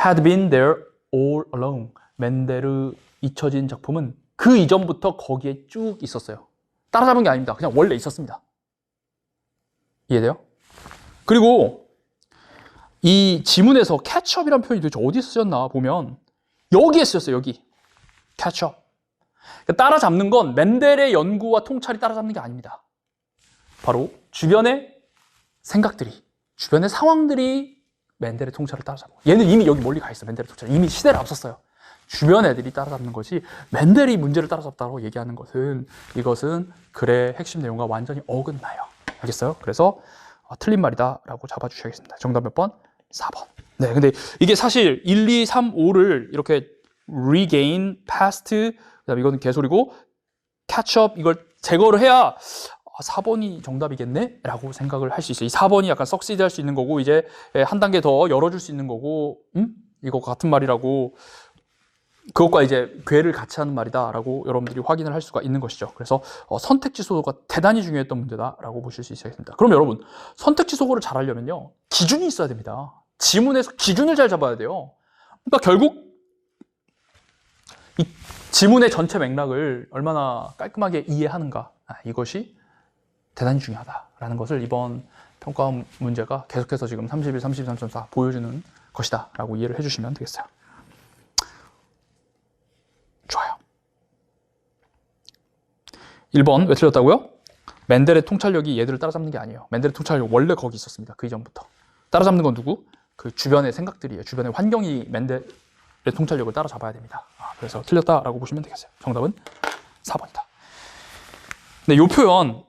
had been there all along. 멘델의 잊혀진 작품은 그 이전부터 거기에 쭉 있었어요. 따라잡은 게 아닙니다. 그냥 원래 있었습니다. 이해돼요? 그리고 이 지문에서 catchup이라는 표현이 도대체 어디에 쓰였나 보면 여기에 쓰였어요. 여기. catch up. 따라잡는 건 멘델의 연구와 통찰이 따라잡는 게 아닙니다. 바로 주변의 생각들이, 주변의 상황들이 멘델의 통찰을 따라잡고, 얘는 이미 여기 멀리 가 있어. 멘델의 통찰 이미 시대를 앞섰어요. 주변 애들이 따라잡는 것이, 멘델이 문제를 따라잡다고 얘기하는 것은, 이것은 글의 핵심 내용과 완전히 어긋나요. 알겠어요? 그래서 틀린 말이다 라고 잡아주셔야겠습니다. 정답 몇 번? 4번. 네, 근데 이게 사실 1, 2, 3, 5를 이렇게 regain, past, 그다음에 이거는 개소리고 catch up 이걸 제거를 해야 4번이 정답이겠네? 라고 생각을 할 수 있어요. 이 4번이 약간 succeed 할 수 있는 거고, 이제 한 단계 더 열어줄 수 있는 거고, 이거 같은 말이라고, 그것과 이제 괴를 같이 하는 말이다 라고 여러분들이 확인을 할 수가 있는 것이죠. 그래서 선택지 소거가 대단히 중요했던 문제다 라고 보실 수 있겠습니다. 그럼 여러분, 선택지 소거를 잘 하려면요, 기준이 있어야 됩니다. 지문에서 기준을 잘 잡아야 돼요. 그러니까 결국 이 지문의 전체 맥락을 얼마나 깔끔하게 이해하는가, 이것이 대단히 중요하다라는 것을 이번 평가 문제가 계속해서 지금 31, 33.4 보여주는 것이다 라고 이해를 해주시면 되겠어요. 좋아요. 1번 왜 틀렸다고요? 멘델의 통찰력이 얘들을 따라잡는 게 아니에요. 멘델의 통찰력 원래 거기 있었습니다. 그 이전부터. 따라잡는 건 누구? 그 주변의 생각들이에요. 주변의 환경이 멘델의 통찰력을 따라잡아야 됩니다. 그래서 틀렸다라고 보시면 되겠어요. 정답은 4번이다. 네, 이 표현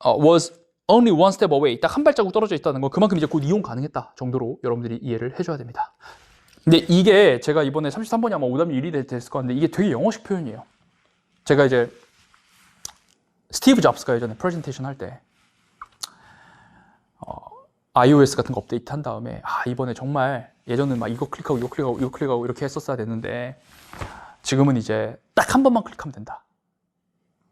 was only one step away, 딱 한 발자국 떨어져 있다는 거, 그만큼 이제 곧 이용 가능했다 정도로 여러분들이 이해를 해줘야 됩니다. 근데 이게 제가 이번에 33번이 아마 오답률 1위 됐을 것 같은데, 이게 되게 영어식 표현이에요. 제가 이제 스티브 잡스가 예전에 프레젠테이션 할 때 iOS 같은 거 업데이트 한 다음에, 이번에 정말 예전은 막 이거 클릭하고 이거 클릭하고 이거 클릭하고 이렇게 했었어야 됐는데, 지금은 이제 딱 한 번만 클릭하면 된다.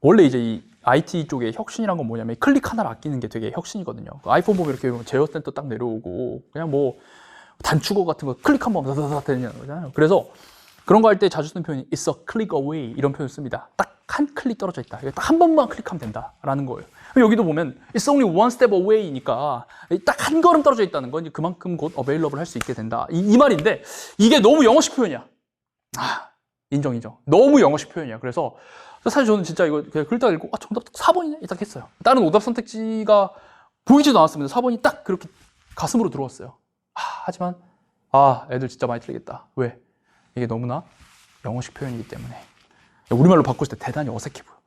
원래 이제 이 IT 쪽의 혁신이란 건 뭐냐면 클릭 하나를 아끼는 게 되게 혁신이거든요. 아이폰 보면 이렇게 제어 센터 딱 내려오고, 그냥 뭐 단축어 같은 거 클릭 한 번 다다다 되는 거잖아요. 그래서 그런 거 할 때 자주 쓰는 표현이 It's a click away, 이런 표현을 씁니다. 딱 한 클릭 떨어져 있다. 딱 한 번만 클릭하면 된다라는 거예요. 여기도 보면 It's only one step away니까 딱 한 걸음 떨어져 있다는 건 그만큼 곧 available 할 수 있게 된다. 이 말인데, 이게 너무 영어식 표현이야. 인정. 너무 영어식 표현이야. 그래서 사실 저는 진짜 이거 그냥 글딱 읽고 정답 4번이네? 딱 했어요. 다른 오답 선택지가 보이지도 않았습니다. 4번이 딱 그렇게 가슴으로 들어왔어요. 하지만 애들 진짜 많이 틀리겠다. 왜? 이게 너무나 영어식 표현이기 때문에. 우리말로 바꿨을 때 대단히 어색해 보여.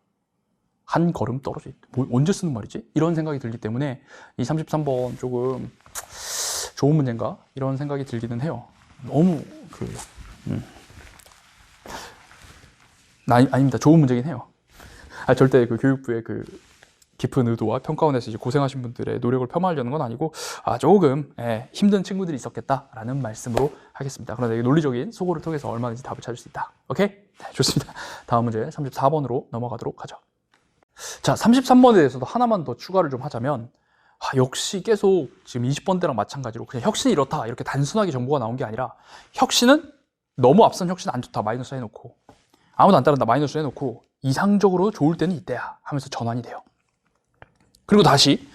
한 걸음 떨어져 있다. 언제 쓰는 말이지? 이런 생각이 들기 때문에 이 33번 조금 좋은 문제인가? 이런 생각이 들기는 해요. 너무 아닙니다. 좋은 문제긴 해요. 절대 그 교육부의 그 깊은 의도와 평가원에서 이제 고생하신 분들의 노력을 폄하하려는 건 아니고, 조금 힘든 친구들이 있었겠다라는 말씀으로 하겠습니다. 그런데 논리적인 소고를 통해서 얼마든지 답을 찾을 수 있다. 오케이? 네, 좋습니다. 다음 문제 34번으로 넘어가도록 하죠. 자, 33번에 대해서도 하나만 더 추가를 좀 하자면, 역시 계속 지금 20번대랑 마찬가지로 그냥 혁신이 이렇다 이렇게 단순하게 정보가 나온 게 아니라, 혁신은 너무 앞선 혁신은 안 좋다 마이너스 해놓고, 아무도 안 따른다 마이너스 해놓고, 이상적으로 좋을 때는 이때야 하면서 전환이 돼요. 그리고 다시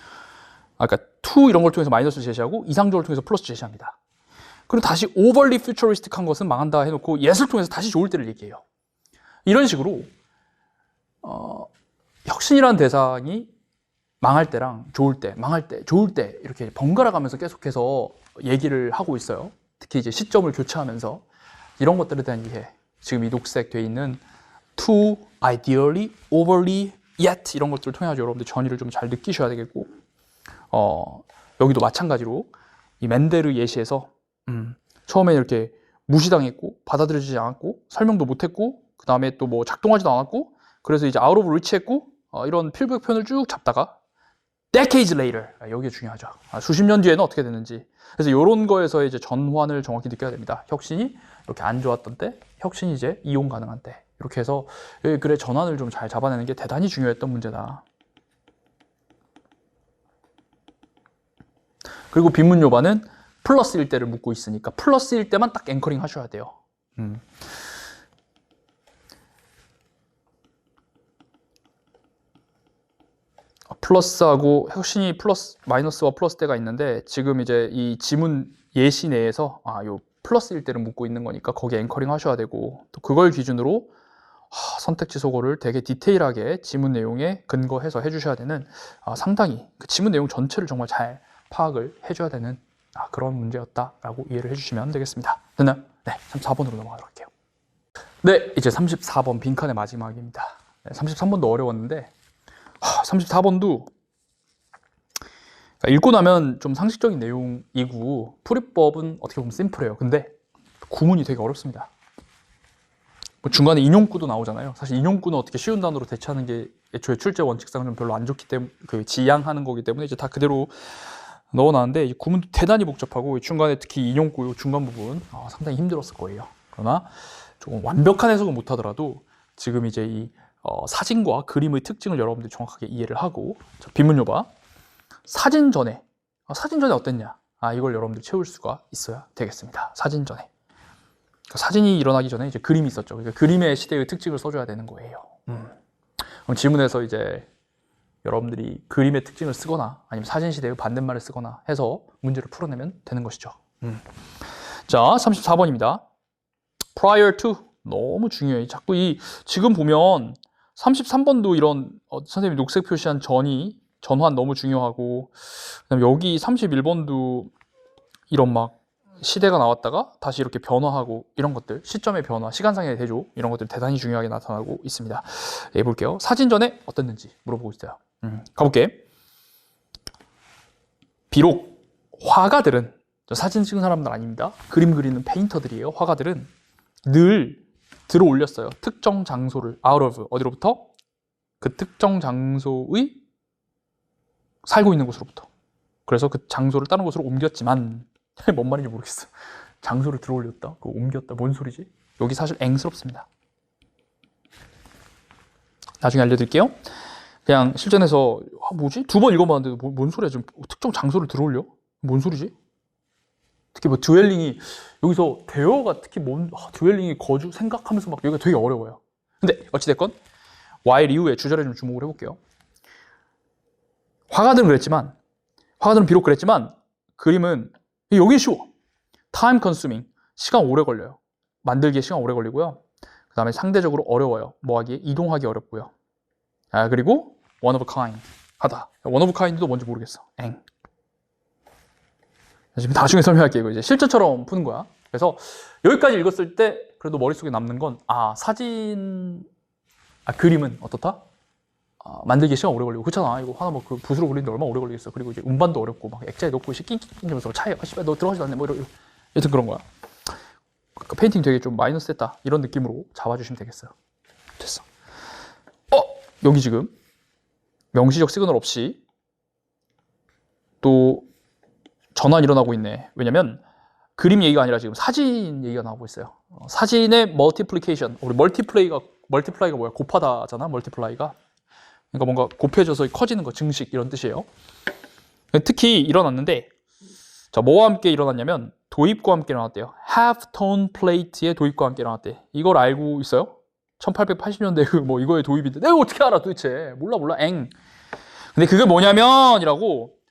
아까 to 이런 걸 통해서 마이너스 제시하고 이상적을 통해서 플러스 제시합니다. 그리고 다시 overly futuristic한 것은 망한다 해놓고 예술 통해서 다시 좋을 때를 얘기해요. 이런 식으로 혁신이라는 대상이 망할 때랑 좋을 때, 망할 때, 좋을 때 이렇게 번갈아 가면서 계속해서 얘기를 하고 있어요. 특히 이제 시점을 교체하면서 이런 것들에 대한 이해, 지금 이 녹색 돼 있는 to, ideally, overly, yet 이런 것들을 통해 가지고 여러분들 전의를 좀 잘 느끼셔야 되겠고, 여기도 마찬가지로 이 멘델의 예시에서 처음에 이렇게 무시당했고 받아들여지지 않았고 설명도 못했고 그 다음에 또 뭐 작동하지도 않았고 그래서 이제 out of reach 했고 이런 필백 표현을 쭉 잡다가 decades later, 여기가 중요하죠. 수십 년 뒤에는 어떻게 됐는지. 그래서 이런 거에서 이제 전환을 정확히 느껴야 됩니다. 혁신이 이렇게 안 좋았던 때, 혁신이 이제 이용 가능한 때, 이렇게 해서 글의 전환을 좀 잘 잡아내는 게 대단히 중요했던 문제다. 그리고 빈문요반은 플러스일 때를 묻고 있으니까 플러스일 때만 딱 앵커링 하셔야 돼요. 플러스하고 혁신이 플러스 마이너스와 플러스 때가 있는데 지금 이제 이 지문 예시 내에서 요 플러스일 때를 묻고 있는 거니까 거기에 앵커링 하셔야 되고 또 그걸 기준으로 선택지 소거를 되게 디테일하게 지문 내용에 근거해서 해주셔야 되는 상당히 그 지문 내용 전체를 정말 잘 파악을 해줘야 되는 그런 문제였다라고 이해를 해주시면 되겠습니다. 됐나요? 네, 34번으로 넘어가도록 할게요. 네, 이제 34번 빈칸의 마지막입니다. 33번도 어려웠는데 34번도 읽고 나면 좀 상식적인 내용이고 풀이법은 어떻게 보면 심플해요. 근데 구문이 되게 어렵습니다. 뭐 중간에 인용구도 나오잖아요. 사실 인용구는 어떻게 쉬운 단어로 대체하는 게 애초에 출제 원칙상 좀 별로 안 좋기 때문에 그 지양하는 거기 때문에 이제 다 그대로 넣어놨는데 이 구문도 대단히 복잡하고 중간에 특히 인용구 중간 부분 상당히 힘들었을 거예요. 그러나 조금 완벽한 해석은 못하더라도 지금 이제 이 사진과 그림의 특징을 여러분들이 정확하게 이해를 하고 빈문요바 사진 전에 어땠냐 이걸 여러분들이 채울 수가 있어야 되겠습니다. 사진 전에 사진이 일어나기 전에 이제 그림이 있었죠. 그러니까 그림의 시대의 특징을 써줘야 되는 거예요. 그럼 지문에서 이제 여러분들이 그림의 특징을 쓰거나 아니면 사진 시대의 반대말을 쓰거나 해서 문제를 풀어내면 되는 것이죠. 자, 34번입니다. prior to 너무 중요해요. 자꾸 지금 보면 33번도 이런 선생님이 녹색 표시한 전환 너무 중요하고 그다음에 여기 31번도 이런 막 시대가 나왔다가 다시 이렇게 변화하고 이런 것들 시점의 변화, 시간상의 대조 이런 것들 대단히 중요하게 나타나고 있습니다. 볼게요. 사진 전에 어땠는지 물어보고 있어요. 가볼게. 비록 화가들은 사진 찍은 사람들 아닙니다. 그림 그리는 페인터들이에요. 화가들은 늘 들어 올렸어요. 특정 장소를 out of 어디로부터? 그 특정 장소의 살고 있는 곳으로부터. 그래서 그 장소를 다른 곳으로 옮겼지만 뭔 말인지 모르겠어. 장소를 들어 올렸다? 그거 옮겼다? 뭔 소리지? 여기 사실 앵스럽습니다. 나중에 알려드릴게요. 그냥 실전에서 뭐지? 2번 읽어봤는데 뭔 소리야? 지금 특정 장소를 들어 올려? 뭔 소리지? 특히 뭐 듀엘링이 여기서 대어가 특히 듀엘링이 거주 생각하면서 막 여기가 되게 어려워요. 근데 어찌됐건 while 이후에 주절에 좀 주목을 해볼게요. 화가들은 비록 그랬지만 그림은 여기 쉬워. time consuming 시간 오래 걸려요. 만들기에 시간 오래 걸리고요. 그 다음에 상대적으로 어려워요. 뭐하기에 이동하기 어렵고요. 그리고 one of a kind 하다. one of a kind도 뭔지 모르겠어. 지금 나중에 설명할게요. 이거 이제 실전처럼 푸는 거야. 그래서 여기까지 읽었을 때 그래도 머릿속에 남는 건 그림은 어떻다? 만들기 시간 오래 걸리고 그렇잖아. 이거 하나 그 붓으로 그리는데 얼마나 오래 걸리겠어. 그리고 이제 음반도 어렵고 막 액자에 넣고 낑낑낑하면서 차에 씨발 너 들어가지도 않네. 뭐 여튼 그런 거야. 그 페인팅 되게 좀 마이너스 했다. 이런 느낌으로 잡아주시면 되겠어요. 됐어. 여기 지금 명시적 시그널 없이 또 전환 일어나고 있네. 왜냐면 그림 얘기가 아니라 지금 사진 얘기가 나오고 있어요. 사진의 멀티플리케이션. 우리 멀티플라이가 뭐야? 곱하다잖아. 멀티플라이가. 그러니까 뭔가 곱해져서 커지는 거, 증식 이런 뜻이에요. 특히 일어났는데 뭐와 함께 일어났냐면 도입과 함께 일어났대요. half tone plate의 도입과 함께 일어났대. 이걸 알고 있어요? 1880년대 이거의 도입인데 내가 어떻게 알아 도대체? 몰라 근데 그게 뭐냐면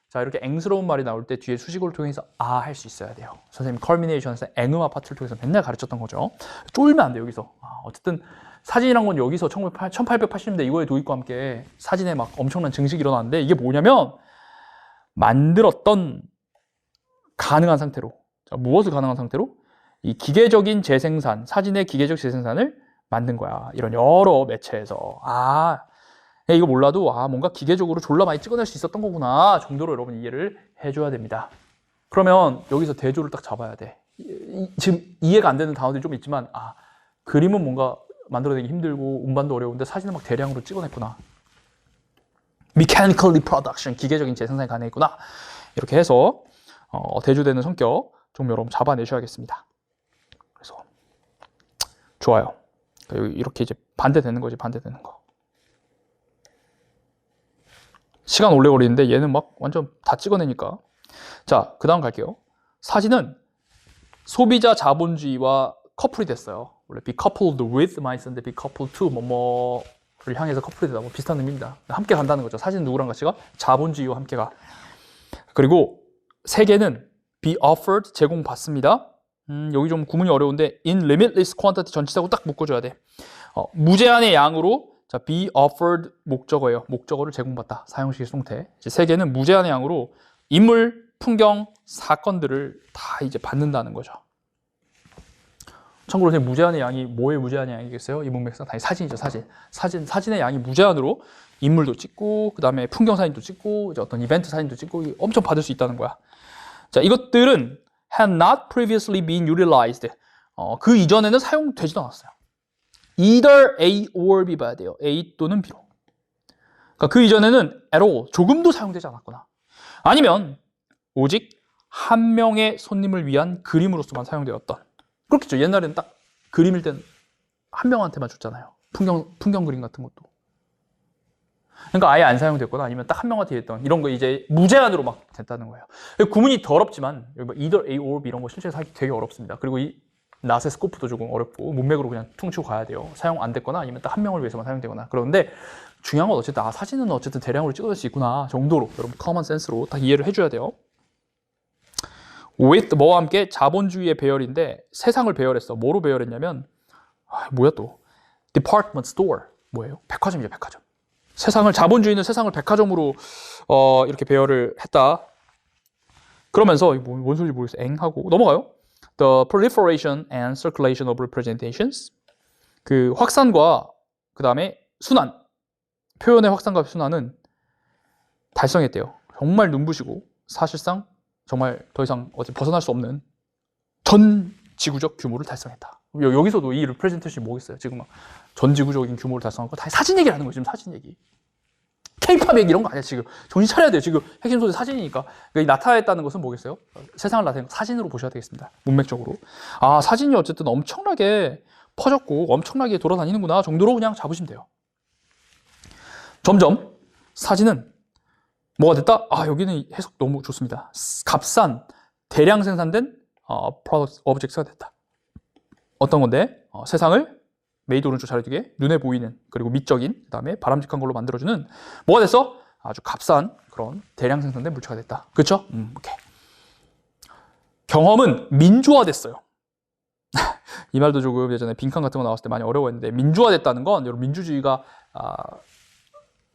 자 이렇게 앵스러운 말이 나올 때 뒤에 수식어를 통해서 할 수 있어야 돼요. 선생님 컬미네이션에서 앵음화 파트를 통해서 맨날 가르쳤던 거죠. 쫄면 안 돼 여기서. 어쨌든 사진이란 건 여기서 1880년대 이거의 도입과 함께 사진에 막 엄청난 증식이 일어났는데 이게 뭐냐면 만들었던 가능한 상태로 무엇을 가능한 상태로? 이 기계적인 재생산, 사진의 기계적 재생산을 만든 거야. 이런 여러 매체에서 이거 몰라도 뭔가 기계적으로 졸라 많이 찍어낼 수 있었던 거구나 정도로 여러분 이해를 해줘야 됩니다. 그러면 여기서 대조를 딱 잡아야 돼. 지금 이해가 안 되는 단어들이 좀 있지만 그림은 뭔가 만들어내기 힘들고 음반도 어려운데 사진을 막 대량으로 찍어냈구나. Mechanical reproduction, 기계적인 재생산이 가능했구나. 이렇게 해서 대조되는 성격 좀 여러분 잡아내셔야겠습니다. 그래서 좋아요. 이렇게 이제 반대되는 거지, 반대되는 거. 시간 오래 걸리는데 얘는 막 완전 다 찍어내니까. 자, 그 다음 갈게요. 사진은 소비자 자본주의와 커플이 됐어요. 원래 be coupled with 많이 쓰는데 be coupled to 뭐뭐를 향해서 커플이 되다 뭐 비슷한 의미입니다. 함께 간다는 거죠. 사진은 누구랑 같이 가? 자본주의와 함께 가. 그리고 세 개는 be offered 제공받습니다. 여기 좀 구문이 어려운데 in limitless quantity 전치사고 딱 묶어줘야 돼. 무제한의 양으로 자 be offered 목적어예요. 목적어를 제공받다. 사형식의 송태. 이제 세 개는 무제한의 양으로 인물, 풍경, 사건들을 다 이제 받는다는 거죠. 참고로 선생님 무제한의 양이 뭐의 무제한의 양이겠어요? 이 문맥상 당연히 사진이죠. 사진의 양이 무제한으로 인물도 찍고 그 다음에 풍경 사진도 찍고 이제 어떤 이벤트 사진도 찍고 엄청 받을 수 있다는 거야. 자, 이것들은 had not previously been utilized. 그 이전에는 사용되지도 않았어요. Either A or B 봐야 돼요. A 또는 B로. 그러니까 그 이전에는 at all, 조금도 사용되지 않았거나 아니면 오직 한 명의 손님을 위한 그림으로서만 사용되었던. 그렇겠죠. 옛날에는 딱 그림일 땐 한 명한테만 줬잖아요. 풍경 그림 같은 것도. 그러니까 아예 안 사용됐거나 아니면 딱 한 명한테 했던 이런 거 이제 무제한으로 막 됐다는 거예요. 구문이 더럽지만 either A or B 이런 거 실제로 사기 되게 어렵습니다. 그리고 이 낫의 스코프도 조금 어렵고 문맥으로 그냥 퉁치고 가야 돼요. 사용 안 됐거나 아니면 딱 한 명을 위해서만 사용되거나. 그런데 중요한 건 어쨌든 사진은 어쨌든 대량으로 찍어줄 수 있구나 정도로 여러분 커먼 센스로 딱 이해를 해줘야 돼요. with 뭐와 함께 자본주의의 배열인데 세상을 배열했어. 뭐로 배열했냐면 뭐야 또 department store 뭐예요? 백화점이죠. 백화점. 자본주의는 세상을 백화점으로 이렇게 배열을 했다. 그러면서 뭔 소리인지 모르겠어요. 엥 하고 넘어가요. The proliferation and circulation of representations. 그 확산과 그 다음에 순환. 표현의 확산과 순환은 달성했대요. 정말 눈부시고 사실상 정말 더 이상 어디 벗어날 수 없는 전 지구적 규모를 달성했다. 여기서도 이 representation이 뭐겠어요? 지금 막 전 지구적인 규모를 달성한 거 다 사진 얘기를 하는 거예요. 지금 사진 얘기. K-팝 얘기 이런 거 아니야 지금. 정신 차려야 돼요. 지금 핵심 소재 사진이니까. 나타냈다는 것은 뭐겠어요? 세상을 나타낸 사진으로 보셔야 되겠습니다. 문맥적으로. 사진이 어쨌든 엄청나게 퍼졌고 엄청나게 돌아다니는구나 정도로 그냥 잡으시면 돼요. 점점 사진은 뭐가 됐다? 여기는 해석 너무 좋습니다. 값싼 대량 생산된 product objects가 됐다. 어떤 건데? 세상을 메이드 오른쪽 차려두게 눈에 보이는 그리고 미적인 그 다음에 바람직한 걸로 만들어주는 뭐가 됐어? 아주 값싼 그런 대량 생산된 물체가 됐다. 그렇죠? 오케이. 경험은 민주화됐어요. 이 말도 조금 예전에 빈칸 같은 거 나왔을 때 많이 어려워했는데 민주화됐다는 건 여러분 민주주의가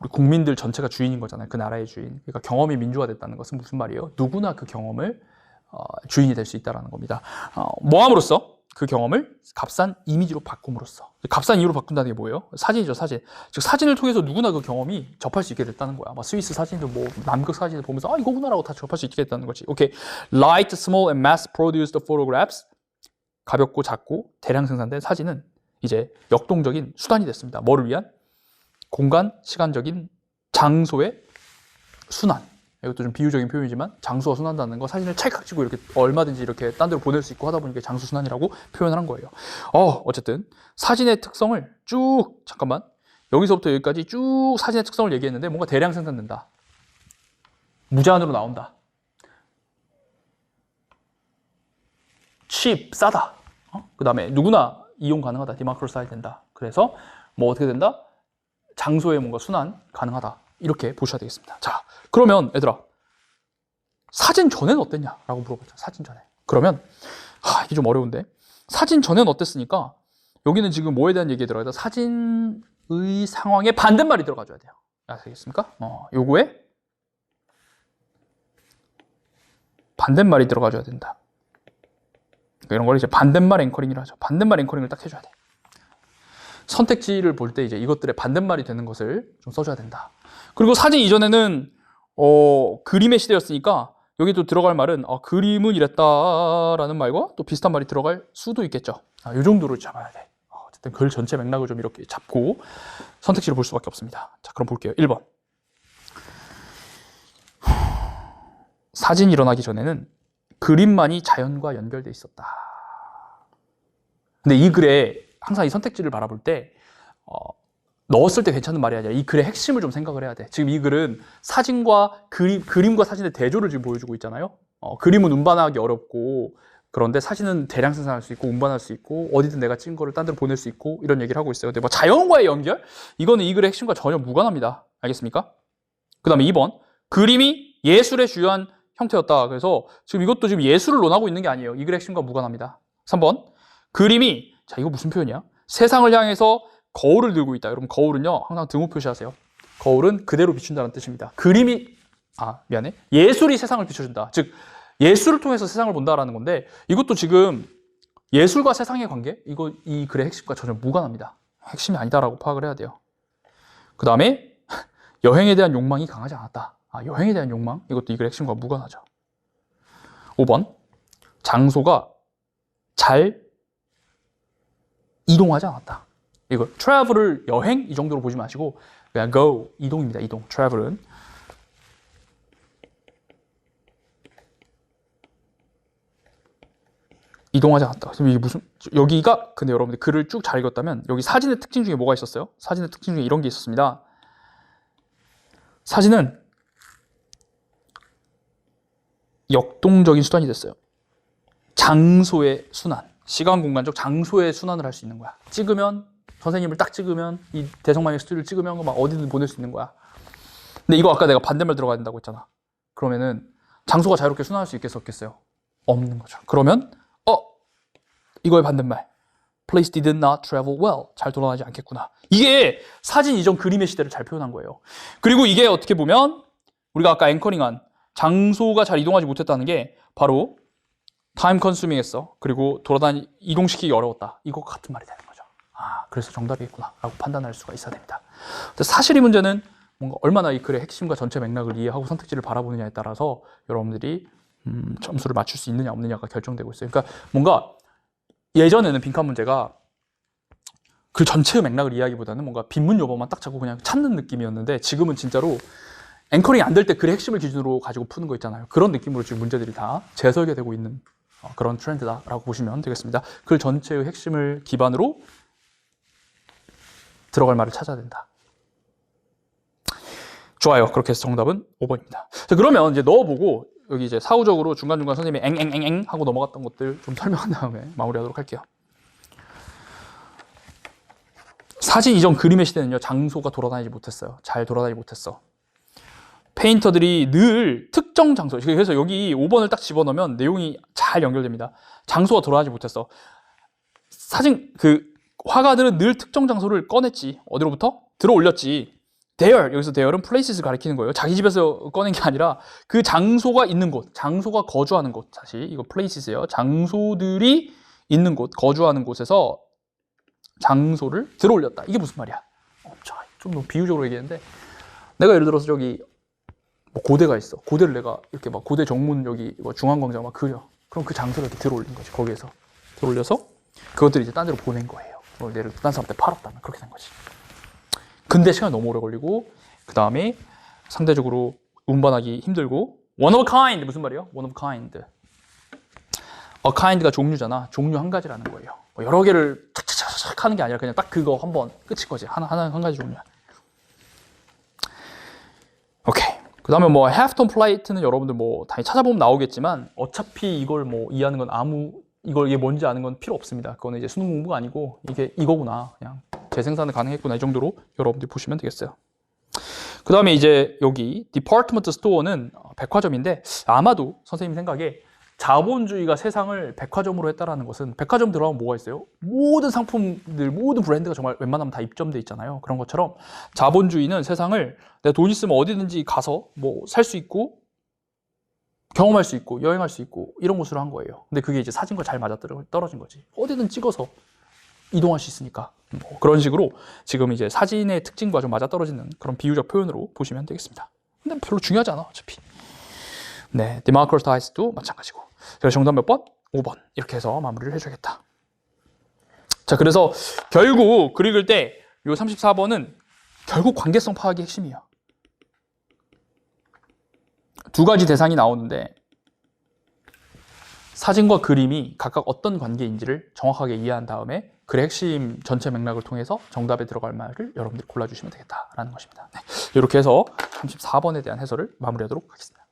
우리 국민들 전체가 주인인 거잖아요. 그 나라의 주인. 그러니까 경험이 민주화됐다는 것은 무슨 말이에요? 누구나 그 경험을 주인이 될 수 있다는 겁니다. 뭐함으로써? 그 경험을 값싼 이미지로 바꿈으로써. 값싼 이미지로 바꾼다는 게 뭐예요? 사진이죠, 사진. 즉 사진을 통해서 누구나 그 경험이 접할 수 있게 됐다는 거야. 스위스 사진도 남극 사진을 보면서 이거구나라고 다 접할 수 있게 됐다는 거지. 오케이. Light, small and mass-produced photographs. 가볍고 작고 대량 생산된 사진은 이제 역동적인 수단이 됐습니다. 뭐를 위한? 공간, 시간적인 장소의 순환. 이것도 좀 비유적인 표현이지만 장소가 순환한다는 거 사진을 찰칵 찍고 이렇게 얼마든지 이렇게 딴 데로 보낼 수 있고 하다 보니까 장소 순환이라고 표현을 한 거예요. 어쨌든 사진의 특성을 쭉 잠깐만 여기서부터 여기까지 쭉 사진의 특성을 얘기했는데 뭔가 대량 생산된다. 무제한으로 나온다. 칩 싸다. 그 다음에 누구나 이용 가능하다. 디마크로사이 된다. 그래서 뭐 어떻게 된다? 장소에 뭔가 순환 가능하다. 이렇게 보셔야 되겠습니다. 자, 그러면 얘들아 사진 전에는 어땠냐라고 물어봤죠. 사진 전에. 그러면 이게 좀 어려운데 사진 전에는 어땠으니까 여기는 지금 뭐에 대한 얘기에 들어가야 돼? 사진의 상황에 반대말이 들어가줘야 돼요. 아시겠습니까? 요거에 반대말이 들어가줘야 된다. 이런 걸 이제 반대말 앵커링이라 하죠. 반대말 앵커링을 딱 해줘야 돼. 선택지를 볼 때 이제 이것들의 반대말이 되는 것을 좀 써줘야 된다. 그리고 사진 이전에는 그림의 시대였으니까 여기도 들어갈 말은 그림은 이랬다라는 말과 또 비슷한 말이 들어갈 수도 있겠죠. 이 정도로 잡아야 돼. 어쨌든 글 전체 맥락을 좀 이렇게 잡고 선택지를 볼 수밖에 없습니다. 자, 그럼 볼게요. 1번. 사진이 일어나기 전에는 그림만이 자연과 연결돼 있었다. 근데 이 글에 항상 이 선택지를 바라볼 때 넣었을 때 괜찮은 말이 아니라 이 글의 핵심을 좀 생각을 해야 돼. 지금 이 글은 사진과 그림과 사진의 대조를 지금 보여주고 있잖아요. 그림은 운반하기 어렵고 그런데 사진은 대량 생산할 수 있고 운반할 수 있고 어디든 내가 찍은 거를 딴 데로 보낼 수 있고 이런 얘기를 하고 있어요. 근데 뭐 자연과의 연결? 이거는 이 글의 핵심과 전혀 무관합니다. 알겠습니까? 그 다음에 2번 그림이 예술의 주요한 형태였다. 그래서 지금 이것도 지금 예술을 논하고 있는 게 아니에요. 이 글의 핵심과 무관합니다. 3번 그림이 자 이거 무슨 표현이야? 세상을 향해서 거울을 들고 있다. 여러분 거울은요 항상 등호 표시하세요. 거울은 그대로 비춘다는 뜻입니다. 그림이 미안해. 예술이 세상을 비춰준다. 즉 예술을 통해서 세상을 본다라는 건데 이것도 지금 예술과 세상의 관계? 이 글의 핵심과 전혀 무관합니다. 핵심이 아니다라고 파악을 해야 돼요. 그 다음에 여행에 대한 욕망이 강하지 않았다. 여행에 대한 욕망? 이것도 이 글의 핵심과 무관하죠. 5번 장소가 잘 이동하지 않았다. 이거 travel을 여행 이 정도로 보지 마시고 그냥 go 이동입니다. 이동. travel은 이동하지 않았다. 그럼 이게 무슨 여기가 근데 여러분들 글을 쭉 잘 읽었다면 여기 사진의 특징 중에 뭐가 있었어요? 사진의 특징 중에 이런 게 있었습니다. 사진은 역동적인 수단이 됐어요. 장소의 순환, 시간 공간적 장소의 순환을 할 수 있는 거야. 찍으면 선생님을 딱 찍으면 이 대성마녀 스튜디오를 찍으면 막 어디든 보낼 수 있는 거야. 근데 이거 아까 내가 반대말 들어가야 된다고 했잖아. 그러면은 장소가 자유롭게 순환할 수 있겠어 없겠어요? 없는 거죠. 그러면 이거의 반대말 Place did not travel well. 잘 돌아가지 않겠구나. 이게 사진 이전 그림의 시대를 잘 표현한 거예요. 그리고 이게 어떻게 보면 우리가 아까 앵커링한 장소가 잘 이동하지 못했다는 게 바로 time consuming 했어. 그리고 이동시키기 어려웠다. 이거와 같은 말이 되는 거죠. 그래서 정답이겠구나 라고 판단할 수가 있어야 됩니다. 근데 사실 이 문제는 뭔가 얼마나 이 글의 핵심과 전체 맥락을 이해하고 선택지를 바라보느냐에 따라서 여러분들이 점수를 맞출 수 있느냐 없느냐가 결정되고 있어요. 그러니까 뭔가 예전에는 빈칸 문제가 그 전체의 맥락을 이해하기보다는 뭔가 빈문 요법만 딱 잡고 그냥 찾는 느낌이었는데 지금은 진짜로 앵커링이 안 될 때 글의 핵심을 기준으로 가지고 푸는 거 있잖아요. 그런 느낌으로 지금 문제들이 다 재설계되고 있는 그런 트렌드다라고 보시면 되겠습니다. 글 전체의 핵심을 기반으로 들어갈 말을 찾아야 된다. 좋아요. 그렇게 해서 정답은 5번입니다. 자, 그러면 이제 넣어보고 여기 이제 사후적으로 중간중간 선생님이 앵앵앵앵 하고 넘어갔던 것들 좀 설명한 다음에 마무리하도록 할게요. 사진 이전 그림의 시대는요, 장소가 돌아다니지 못했어요. 잘 돌아다니지 못했어. 페인터들이 늘 특정 장소, 그래서 여기 5번을 딱 집어넣으면 내용이 잘 연결됩니다. 장소가 돌아다니지 못했어. 화가들은 늘 특정 장소를 꺼냈지. 어디로부터? 들어 올렸지. there, 여기서 there은 places를 가리키는 거예요. 자기 집에서 꺼낸 게 아니라 그 장소가 있는 곳, 장소가 거주하는 곳. 사실 이거 places예요. 장소들이 있는 곳, 거주하는 곳에서 장소를 들어 올렸다. 이게 무슨 말이야? 좀 너무 비유적으로 얘기했는데 내가 예를 들어서 저기 뭐 고대가 있어. 고대를 내가 이렇게 막 고대 정문 여기 중앙광장 막 그려. 그럼 그 장소를 이렇게 들어 올린 거지. 거기에서 들어 올려서 그것들을 이제 딴 데로 보낸 거예요. 얘를 딴 사람한테 팔았다면 그렇게 된 거지. 근데 시간이 너무 오래 걸리고 그 다음에 상대적으로 운반하기 힘들고 one of a kind 무슨 말이에요? one of a kind. a kind가 종류잖아. 종류 한 가지라는 거예요. 여러 개를 착착착 하는 게 아니라 그냥 딱 그거 한 번 끝인 거지. 한 가지 종류야. 오케이. 그 다음에 뭐 half tone plate는 여러분들 뭐 당연히 찾아보면 나오겠지만 어차피 이걸 뭐 이해하는 건 이게 뭔지 아는 건 필요 없습니다. 그거는 이제 수능 공부가 아니고 이게 이거구나. 그냥 재생산은 가능했구나. 이 정도로 여러분들이 보시면 되겠어요. 그 다음에 이제 여기 department store는 백화점인데 아마도 선생님 생각에 자본주의가 세상을 백화점으로 했다라는 것은 백화점 들어가면 뭐가 있어요? 모든 상품들, 모든 브랜드가 정말 웬만하면 다 입점돼 있잖아요. 그런 것처럼 자본주의는 세상을 내가 돈 있으면 어디든지 가서 뭐 살 수 있고 경험할 수 있고 여행할 수 있고 이런 곳으로 한 거예요. 근데 그게 이제 사진과 잘 맞아떨어진 거지. 어디든 찍어서 이동할 수 있으니까 뭐 그런 식으로 지금 이제 사진의 특징과 좀 맞아떨어지는 그런 비유적 표현으로 보시면 되겠습니다. 근데 별로 중요하지 않아 어차피. 네, democratized도 마찬가지고. 그래서 정답 몇 번? 5번. 이렇게 해서 마무리를 해줘야겠다. 자, 그래서 결국 글 읽을 때 이 34번은 결국 관계성 파악이 핵심이에요. 두 가지 대상이 나오는데 사진과 그림이 각각 어떤 관계인지를 정확하게 이해한 다음에 글의 핵심 전체 맥락을 통해서 정답에 들어갈 말을 여러분들이 골라주시면 되겠다라는 것입니다. 네, 이렇게 해서 34번에 대한 해설을 마무리하도록 하겠습니다.